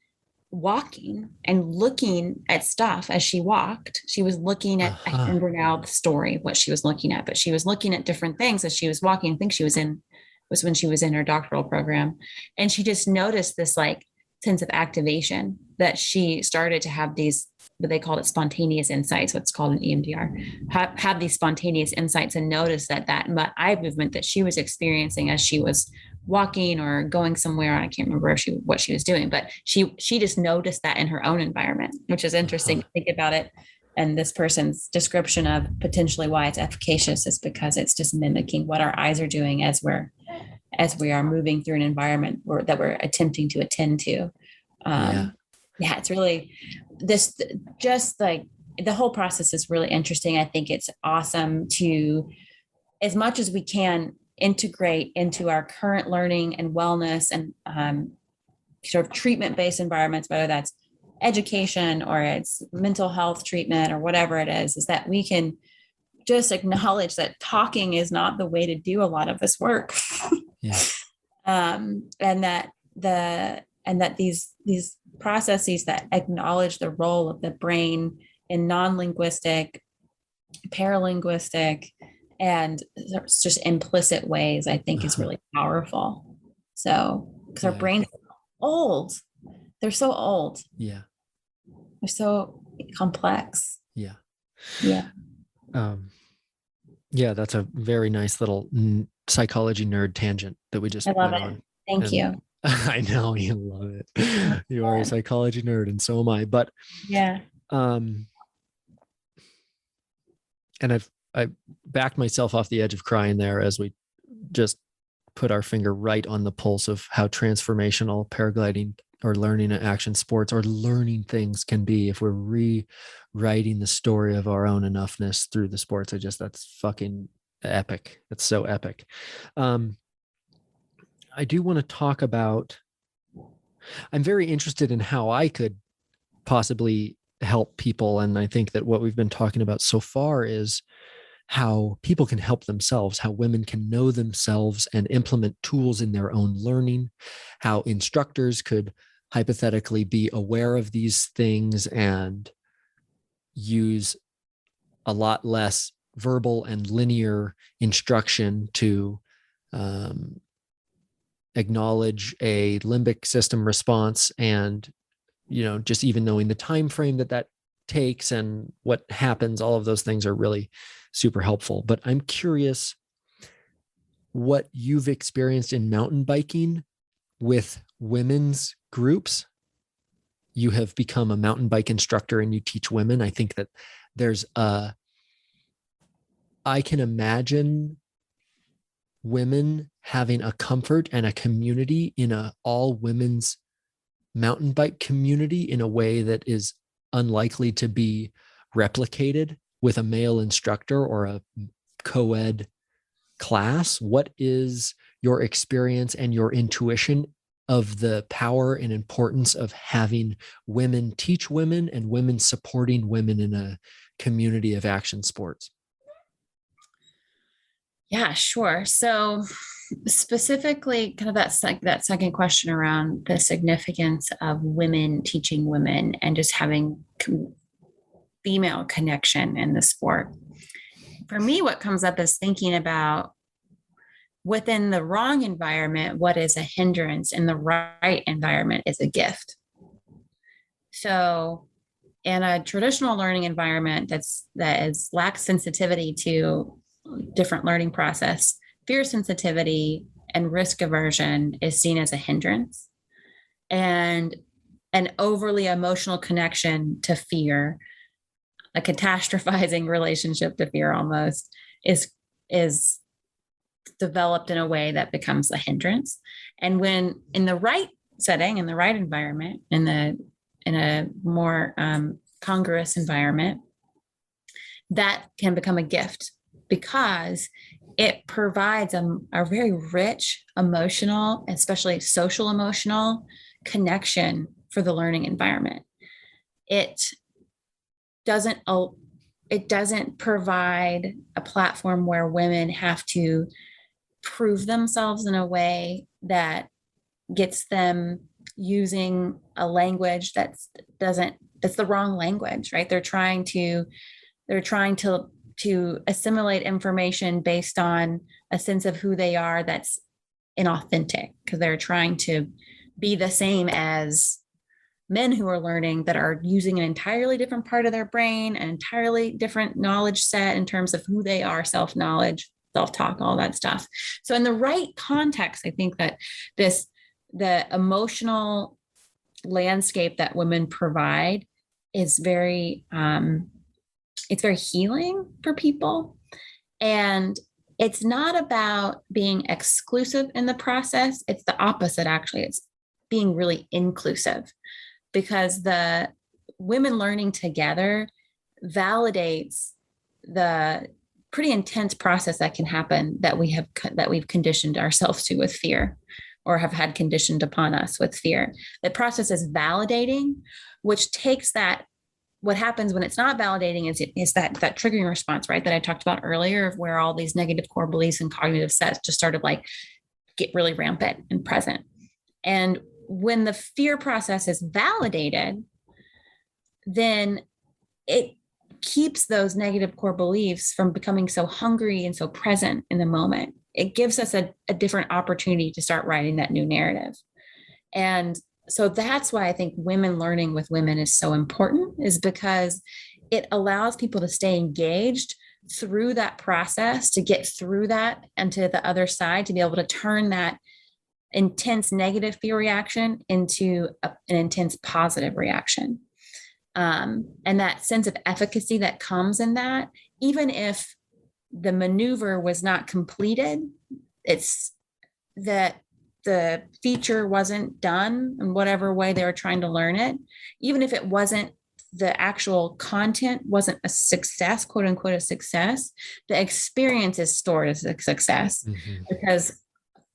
walking and looking at stuff as she walked. She was looking at, I uh-huh. remember now the story, what she was looking at, but she was looking at different things as she was walking. I think was when she was in her doctoral program. And she just noticed this like sense of activation that she started to have these, what they called it spontaneous insights, what's called an EMDR, have these spontaneous insights and notice that eye movement that she was experiencing as she was walking or going somewhere. I can't remember what she was doing, but she just noticed that in her own environment, which is interesting Uh-huh. to think about it. And this person's description of potentially why it's efficacious is because it's just mimicking what our eyes are doing as we are moving through an environment that we're attempting to attend to. Yeah. Yeah, it's really this, just like the whole process is really interesting. I think it's awesome to, as much as we can, integrate into our current learning and wellness and sort of treatment-based environments, whether that's education or it's mental health treatment or whatever it is that we can just acknowledge that talking is not the way to do a lot of this work. Yeah. And that these processes that acknowledge the role of the brain in non-linguistic, paralinguistic, and just implicit ways, I think is Uh-huh. really powerful. So, because our Yeah. brains are old, they're so old, Yeah. they're so complex. Yeah. Yeah, Um, yeah, that's a very nice little psychology nerd tangent that we just I love went it. on. Thank And you. I know you love it. You are a psychology nerd, and so am I. But Yeah, um, and I backed myself off the edge of crying there as we just put our finger right on the pulse of how transformational paragliding or learning action sports or learning things can be if we're rewriting the story of our own enoughness through the sports. That's fucking epic. It's so epic. Um, I do want to talk about, I'm very interested in how I could possibly help people. And I think that what we've been talking about so far is how people can help themselves, how women can know themselves and implement tools in their own learning, how instructors could hypothetically be aware of these things and use a lot less verbal and linear instruction to um, acknowledge a limbic system response, and just even knowing the time frame that takes and what happens, all of those things are really super helpful. But I'm curious what you've experienced in mountain biking with women's groups. You have become a mountain bike instructor and you teach women. I think that I can imagine women having a comfort and a community in a all women's mountain bike community in a way that is unlikely to be replicated with a male instructor or a co-ed class. What is your experience and your intuition of the power and importance of having women teach women and women supporting women in a community of action sports? yeah, sure. So specifically, kind of that second question around the significance of women teaching women and just having female connection in the sport. For me, what comes up is thinking about within the wrong environment, what is a hindrance, and the right environment is a gift. So in a traditional learning environment that lacks sensitivity to different learning process, fear sensitivity and risk aversion is seen as a hindrance. And an overly emotional connection to fear, a catastrophizing relationship to fear almost, is developed in a way that becomes a hindrance. And when in the right setting, in the right environment, in a more congruous environment, that can become a gift because it provides a very rich emotional, especially social emotional connection for the learning environment. it doesn't it doesn't provide a platform where women have to prove themselves in a way that gets them using a language that's the wrong language, right? They're trying to assimilate information based on a sense of who they are that's inauthentic, because they're trying to be the same as men who are learning, that are using an entirely different part of their brain, an entirely different knowledge set in terms of who they are, self-knowledge, self-talk, all that stuff. So in the right context, I think that the emotional landscape that women provide is it's very healing for people. And it's not about being exclusive in the process. It's the opposite, actually. It's being really inclusive, because the women learning together validates the pretty intense process that can happen that we've conditioned ourselves to with fear, or have had conditioned upon us with fear. The process is validating, which takes that. What happens when it's not validating is that triggering response, right, that I talked about earlier, of where all these negative core beliefs and cognitive sets just started like get really rampant and present. And when the fear process is validated, then it keeps those negative core beliefs from becoming so hungry and so present in the moment. It gives us a different opportunity to start writing that new narrative. And so that's why I think women learning with women is so important, is because it allows people to stay engaged through that process, to get through that and to the other side, to be able to turn that intense negative fear reaction into an intense positive reaction. And that sense of efficacy that comes in that, even if the maneuver was not completed, it's that the feature wasn't done in whatever way they were trying to learn it, even if it wasn't, the actual content wasn't a success, quote unquote, a success, the experience is stored as a success. Mm-hmm. Because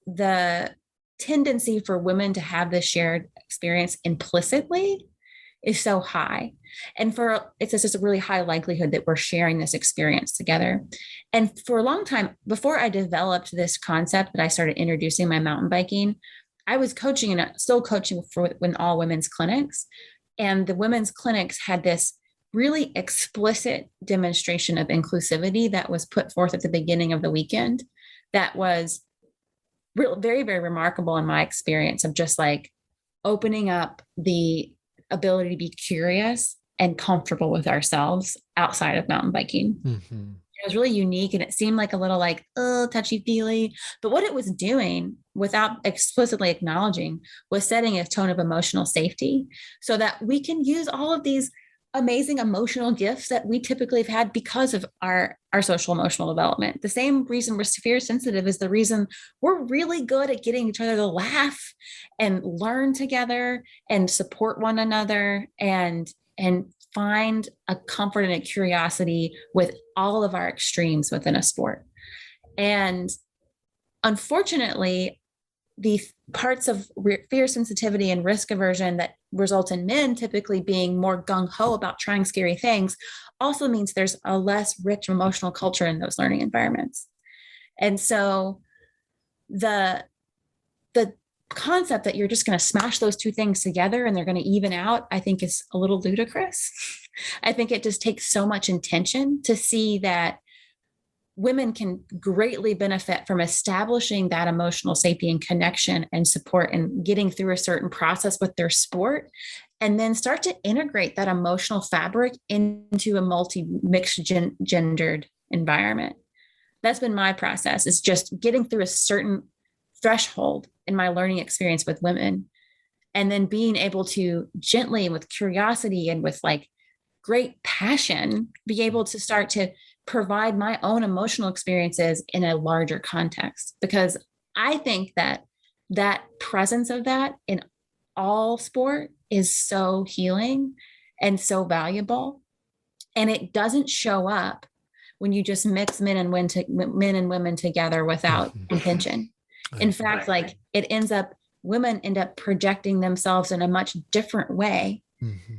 the tendency for women to have this shared experience implicitly is so high. And it's just a really high likelihood that we're sharing this experience together. And for a long time, before I developed this concept that I started introducing my mountain biking, I was coaching and still coaching in all women's clinics. And the women's clinics had this really explicit demonstration of inclusivity that was put forth at the beginning of the weekend. That was very, very remarkable in my experience, of just like opening up the ability to be curious and comfortable with ourselves outside of mountain biking. Mm-hmm. It was really unique, and it seemed like a little like, touchy-feely. But what it was doing, without explicitly acknowledging, was setting a tone of emotional safety, so that we can use all of these amazing emotional gifts that we typically have had because of our social emotional development. The same reason we're fear sensitive is the reason we're really good at getting each other to laugh and learn together and support one another and find a comfort and a curiosity with all of our extremes within a sport. And unfortunately, the parts of fear sensitivity and risk aversion that result in men typically being more gung-ho about trying scary things also means there's a less rich emotional culture in those learning environments. And so the concept that you're just going to smash those two things together and they're going to even out, I think is a little ludicrous. I think it just takes so much intention to see that women can greatly benefit from establishing that emotional safety and connection and support and getting through a certain process with their sport, and then start to integrate that emotional fabric into a mixed gendered environment. That's been my process, is just getting through a certain threshold in my learning experience with women, and then being able to gently, with curiosity and with like great passion, be able to start to provide my own emotional experiences in a larger context. Because I think that presence of that in all sport is so healing and so valuable. And it doesn't show up when you just mix men and women together without intention. In fact, like women end up projecting themselves in a much different way. Mm-hmm.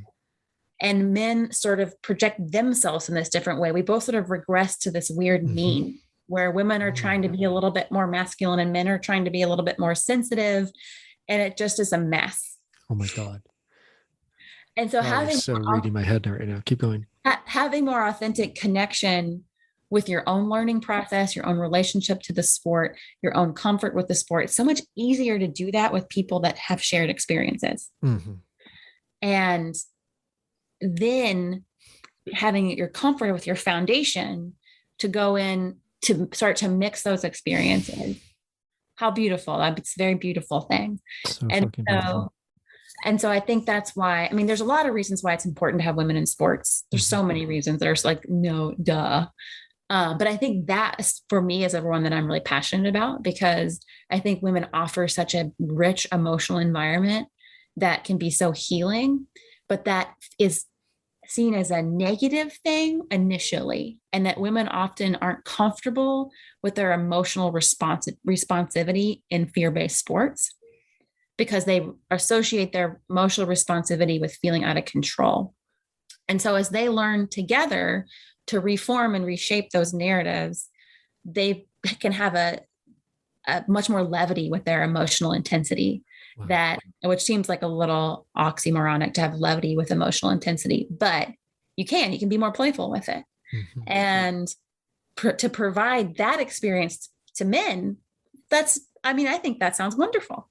and men sort of project themselves in this different way. We both sort of regress to this weird Mm-hmm. mean where women are trying to be a little bit more masculine and men are trying to be a little bit more sensitive. And it just is a mess. Oh my God. And so Oh, you're so reading my head right now. Keep going. having more authentic connection with your own learning process, your own relationship to the sport, your own comfort with the sport. It's so much easier to do that with people that have shared experiences. Mm-hmm. And then having your comfort with your foundation to go in to start to mix those experiences. How beautiful. It's a very beautiful thing. So And fucking so, beautiful. and so I think that's why, I mean, there's a lot of reasons why it's important to have women in sports. There's so many reasons. There's like, no, duh. But I think that for me is one that I'm really passionate about, because I think women offer such a rich emotional environment that can be so healing, but that is seen as a negative thing initially, and that women often aren't comfortable with their emotional responsivity in fear-based sports because they associate their emotional responsivity with feeling out of control. And so as they learn together to reform and reshape those narratives, they can have a much more levity with their emotional intensity. Wow. That, which seems like a little oxymoronic to have levity with emotional intensity, but you can be more playful with it. Mm-hmm. And to provide that experience to men, I think that sounds wonderful.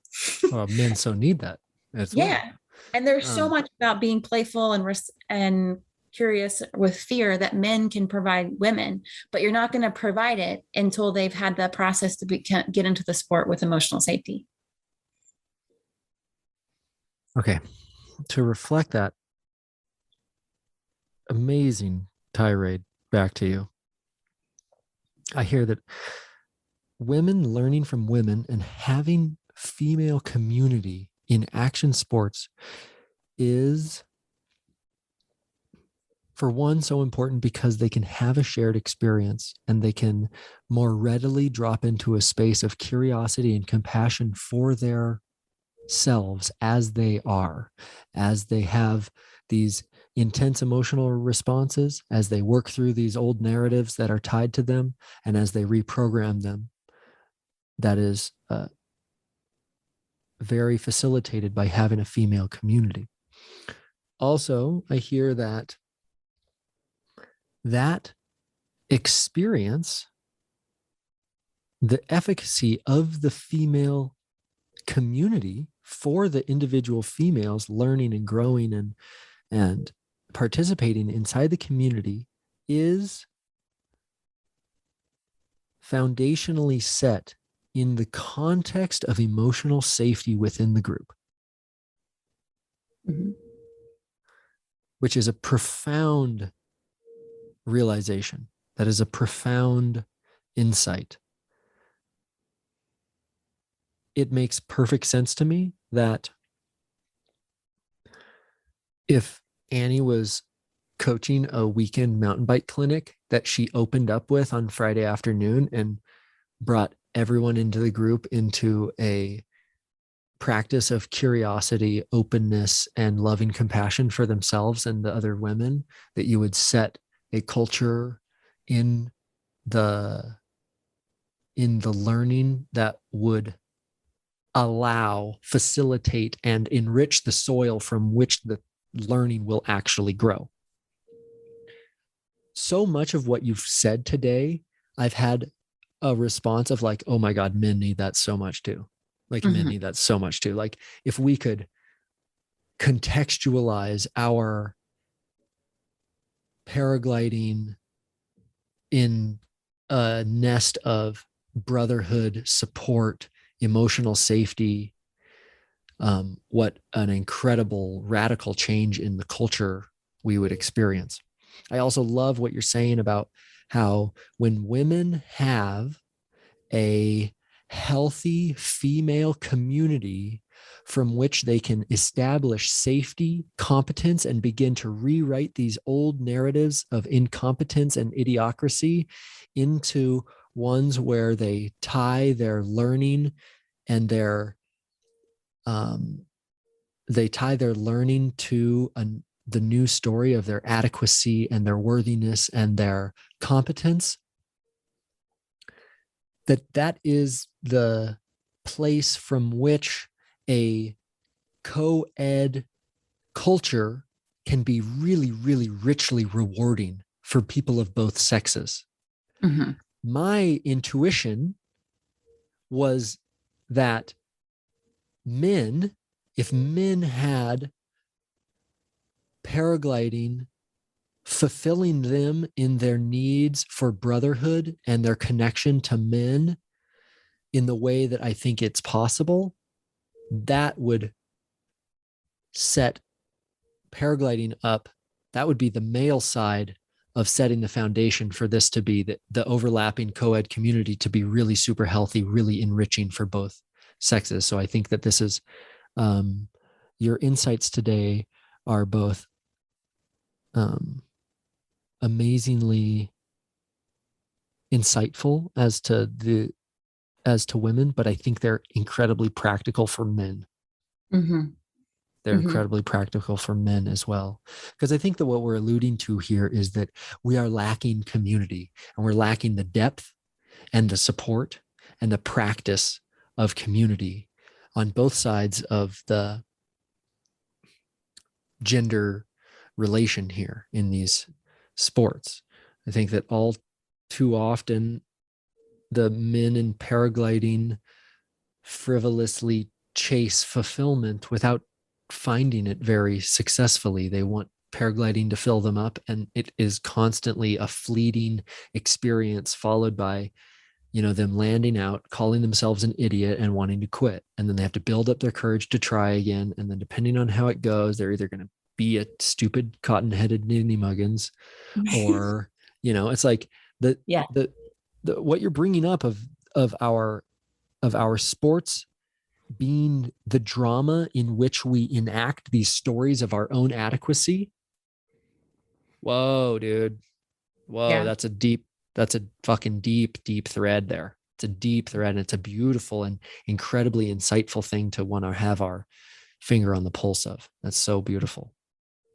Well, men so need that as well. Yeah. And there's so much about being playful and curious with fear that men can provide women, but you're not going to provide it until they've had the process to get into the sport with emotional safety. Okay. To reflect that amazing tirade back to you, I hear that women learning from women and having female community in action sports is, for one, so important because they can have a shared experience and they can more readily drop into a space of curiosity and compassion for their selves as they are, as they have these intense emotional responses, as they work through these old narratives that are tied to them, and as they reprogram them. That is very facilitated by having a female community. Also, I hear that experience, the efficacy of the female community for the individual females learning and growing and participating inside the community is foundationally set in the context of emotional safety within the group, mm-hmm. which is a profound realization. That is a profound insight. It makes perfect sense to me that if Annie was coaching a weekend mountain bike clinic that she opened up with on Friday afternoon and brought everyone into the group into a practice of curiosity, openness, and loving compassion for themselves and the other women, that you would set a culture in the learning that would facilitate, and enrich the soil from which the learning will actually grow. So much of what you've said today, I've had a response of like, oh my God, men need that so much too. Like, mm-hmm. Men need that so much too. Like, if we could contextualize our paragliding in a nest of brotherhood, support, emotional safety, what an incredible radical change in the culture we would experience. I also love what you're saying about how when women have a healthy female community from which they can establish safety, competence, and begin to rewrite these old narratives of incompetence and idiocracy into ones where they tie their learning and they tie their learning to the new story of their adequacy and their worthiness and their competence, that is the place from which a co-ed culture can be really, really richly rewarding for people of both sexes. Mm-hmm. My intuition was that if men had paragliding fulfilling them in their needs for brotherhood and their connection to men in the way that I think it's possible, that would set paragliding up. That would be the male side of setting the foundation for this to be the overlapping co-ed community to be really super healthy, really enriching for both sexes. So I think that this is your insights today are both amazingly insightful as to women, but I think they're incredibly practical for men. Mm-hmm. They're Mm-hmm. incredibly practical for men as well. Because I think that what we're alluding to here is that we are lacking community, and we're lacking the depth and the support and the practice of community on both sides of the gender relation here in these sports. I think that all too often the men in paragliding frivolously chase fulfillment without finding it very successfully. They want paragliding to fill them up, and it is constantly a fleeting experience followed by them landing out, calling themselves an idiot and wanting to quit. And then they have to build up their courage to try again. And then depending on how it goes, they're either going to be a stupid cotton-headed ninny muggins, or it's like the what you're bringing up of our sports being the drama in which we enact these stories of our own adequacy. Whoa, dude. Whoa, Yeah. that's a fucking deep thread there. It's a deep thread, and it's a beautiful and incredibly insightful thing to want to have our finger on the pulse of. That's so beautiful.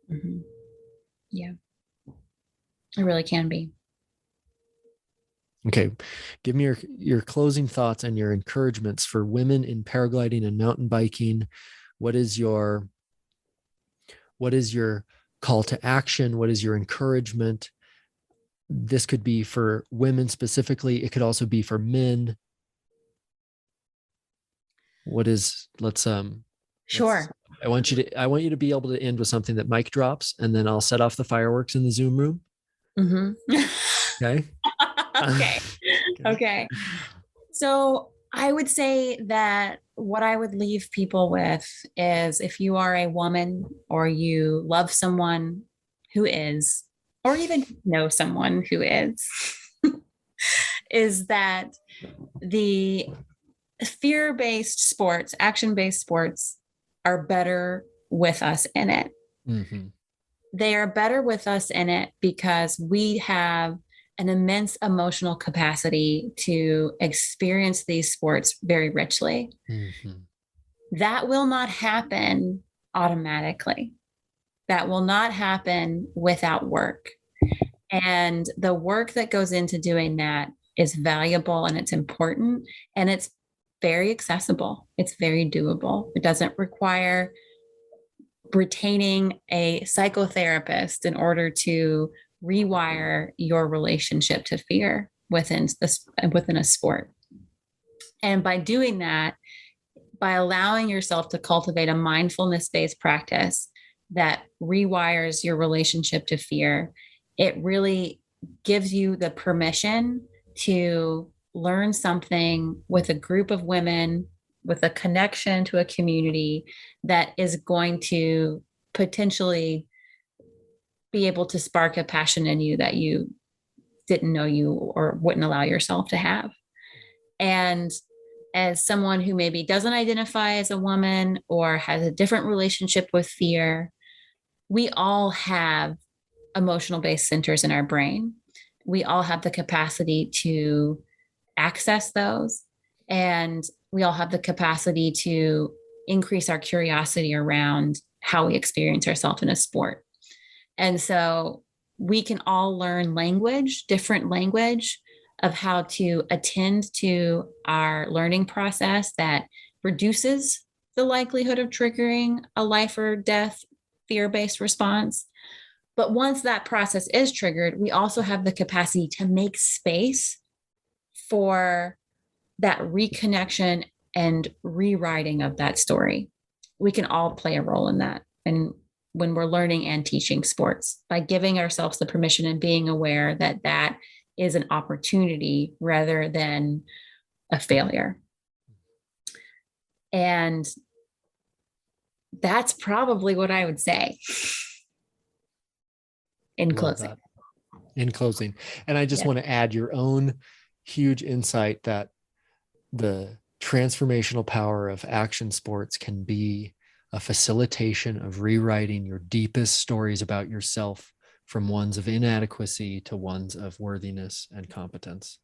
Mm-hmm. Yeah, it really can be. Okay, give me your closing thoughts and your encouragements for women in paragliding and mountain biking. What is your call to action? What is your encouragement? This could be for women specifically. It could also be for men. Sure. I want you to be able to end with something that Mike drops, and then I'll set off the fireworks in the Zoom room. Mm-hmm. Okay. Okay. Okay. So I would say that what I would leave people with is, if you are a woman or you love someone who is, or even know someone who is that the fear-based sports, action-based sports are better with us in it. Mm-hmm. They are better with us in it because we have an immense emotional capacity to experience these sports very richly. Mm-hmm. That will not happen automatically. That will not happen without work. And the work that goes into doing that is valuable, and it's important, and it's very accessible. It's very doable. It doesn't require retaining a psychotherapist in order to rewire your relationship to fear within a sport. And by doing that, by allowing yourself to cultivate a mindfulness-based practice that rewires your relationship to fear, it really gives you the permission to learn something with a group of women, with a connection to a community that is going to potentially be able to spark a passion in you that you didn't know you or wouldn't allow yourself to have. And as someone who maybe doesn't identify as a woman or has a different relationship with fear, we all have emotional based centers in our brain. We all have the capacity to access those, and we all have the capacity to increase our curiosity around how we experience ourselves in a sport. And so we can all learn language, different language of how to attend to our learning process that reduces the likelihood of triggering a life or death fear-based response. But once that process is triggered, we also have the capacity to make space for that reconnection and rewriting of that story. We can all play a role in that. And when we're learning and teaching sports, by giving ourselves the permission and being aware that that is an opportunity rather than a failure. And that's probably what I would say in closing. In closing. And I just want to add your own huge insight that the transformational power of action sports can be a facilitation of rewriting your deepest stories about yourself from ones of inadequacy to ones of worthiness and competence.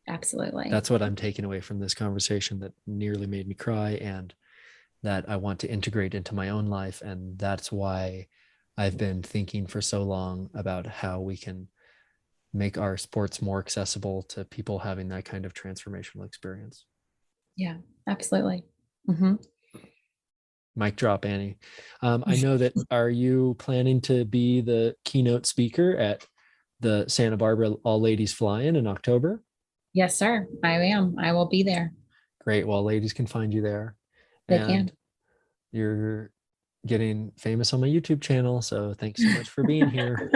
Absolutely. That's what I'm taking away from this conversation that nearly made me cry and that I want to integrate into my own life. And that's why I've been thinking for so long about how we can make our sports more accessible to people having that kind of transformational experience. Yeah, absolutely. Mm-hmm. Mic drop, Annie. I know that, are you planning to be the keynote speaker at the Santa Barbara All Ladies Fly-In in October? Yes, sir. I am. I will be there. Great. Well, ladies can find you there. They can. You're getting famous on my YouTube channel. So thanks so much for being here.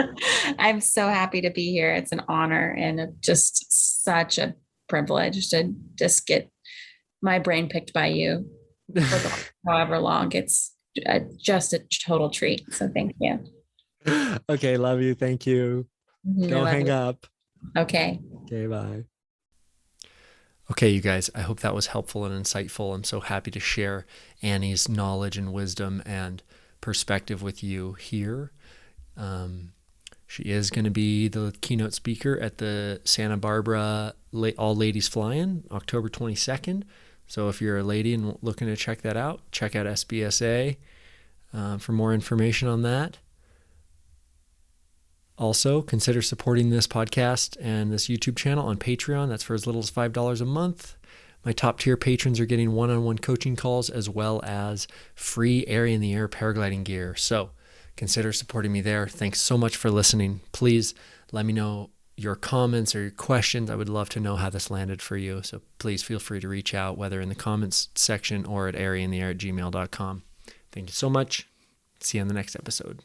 I'm so happy to be here. It's an honor and just such a privilege to just get my brain picked by you for however long. It's just a total treat. So thank you. Okay. Love you. Thank you. Don't hang up. Okay. Okay. Bye. Okay, you guys, I hope that was helpful and insightful. I'm so happy to share Annie's knowledge and wisdom and perspective with you here. She is going to be the keynote speaker at the Santa Barbara All Ladies Fly-In, October 22nd. So if you're a lady and looking to check that out, check out SBSA for more information on that. Also, consider supporting this podcast and this YouTube channel on Patreon. That's for as little as $5 a month. My top tier patrons are getting one-on-one coaching calls as well as free area in the air paragliding gear. So consider supporting me there. Thanks so much for listening. Please let me know your comments or your questions. I would love to know how this landed for you. So please feel free to reach out, whether in the comments section or at areaintheair@gmail.com. Thank you so much. See you on the next episode.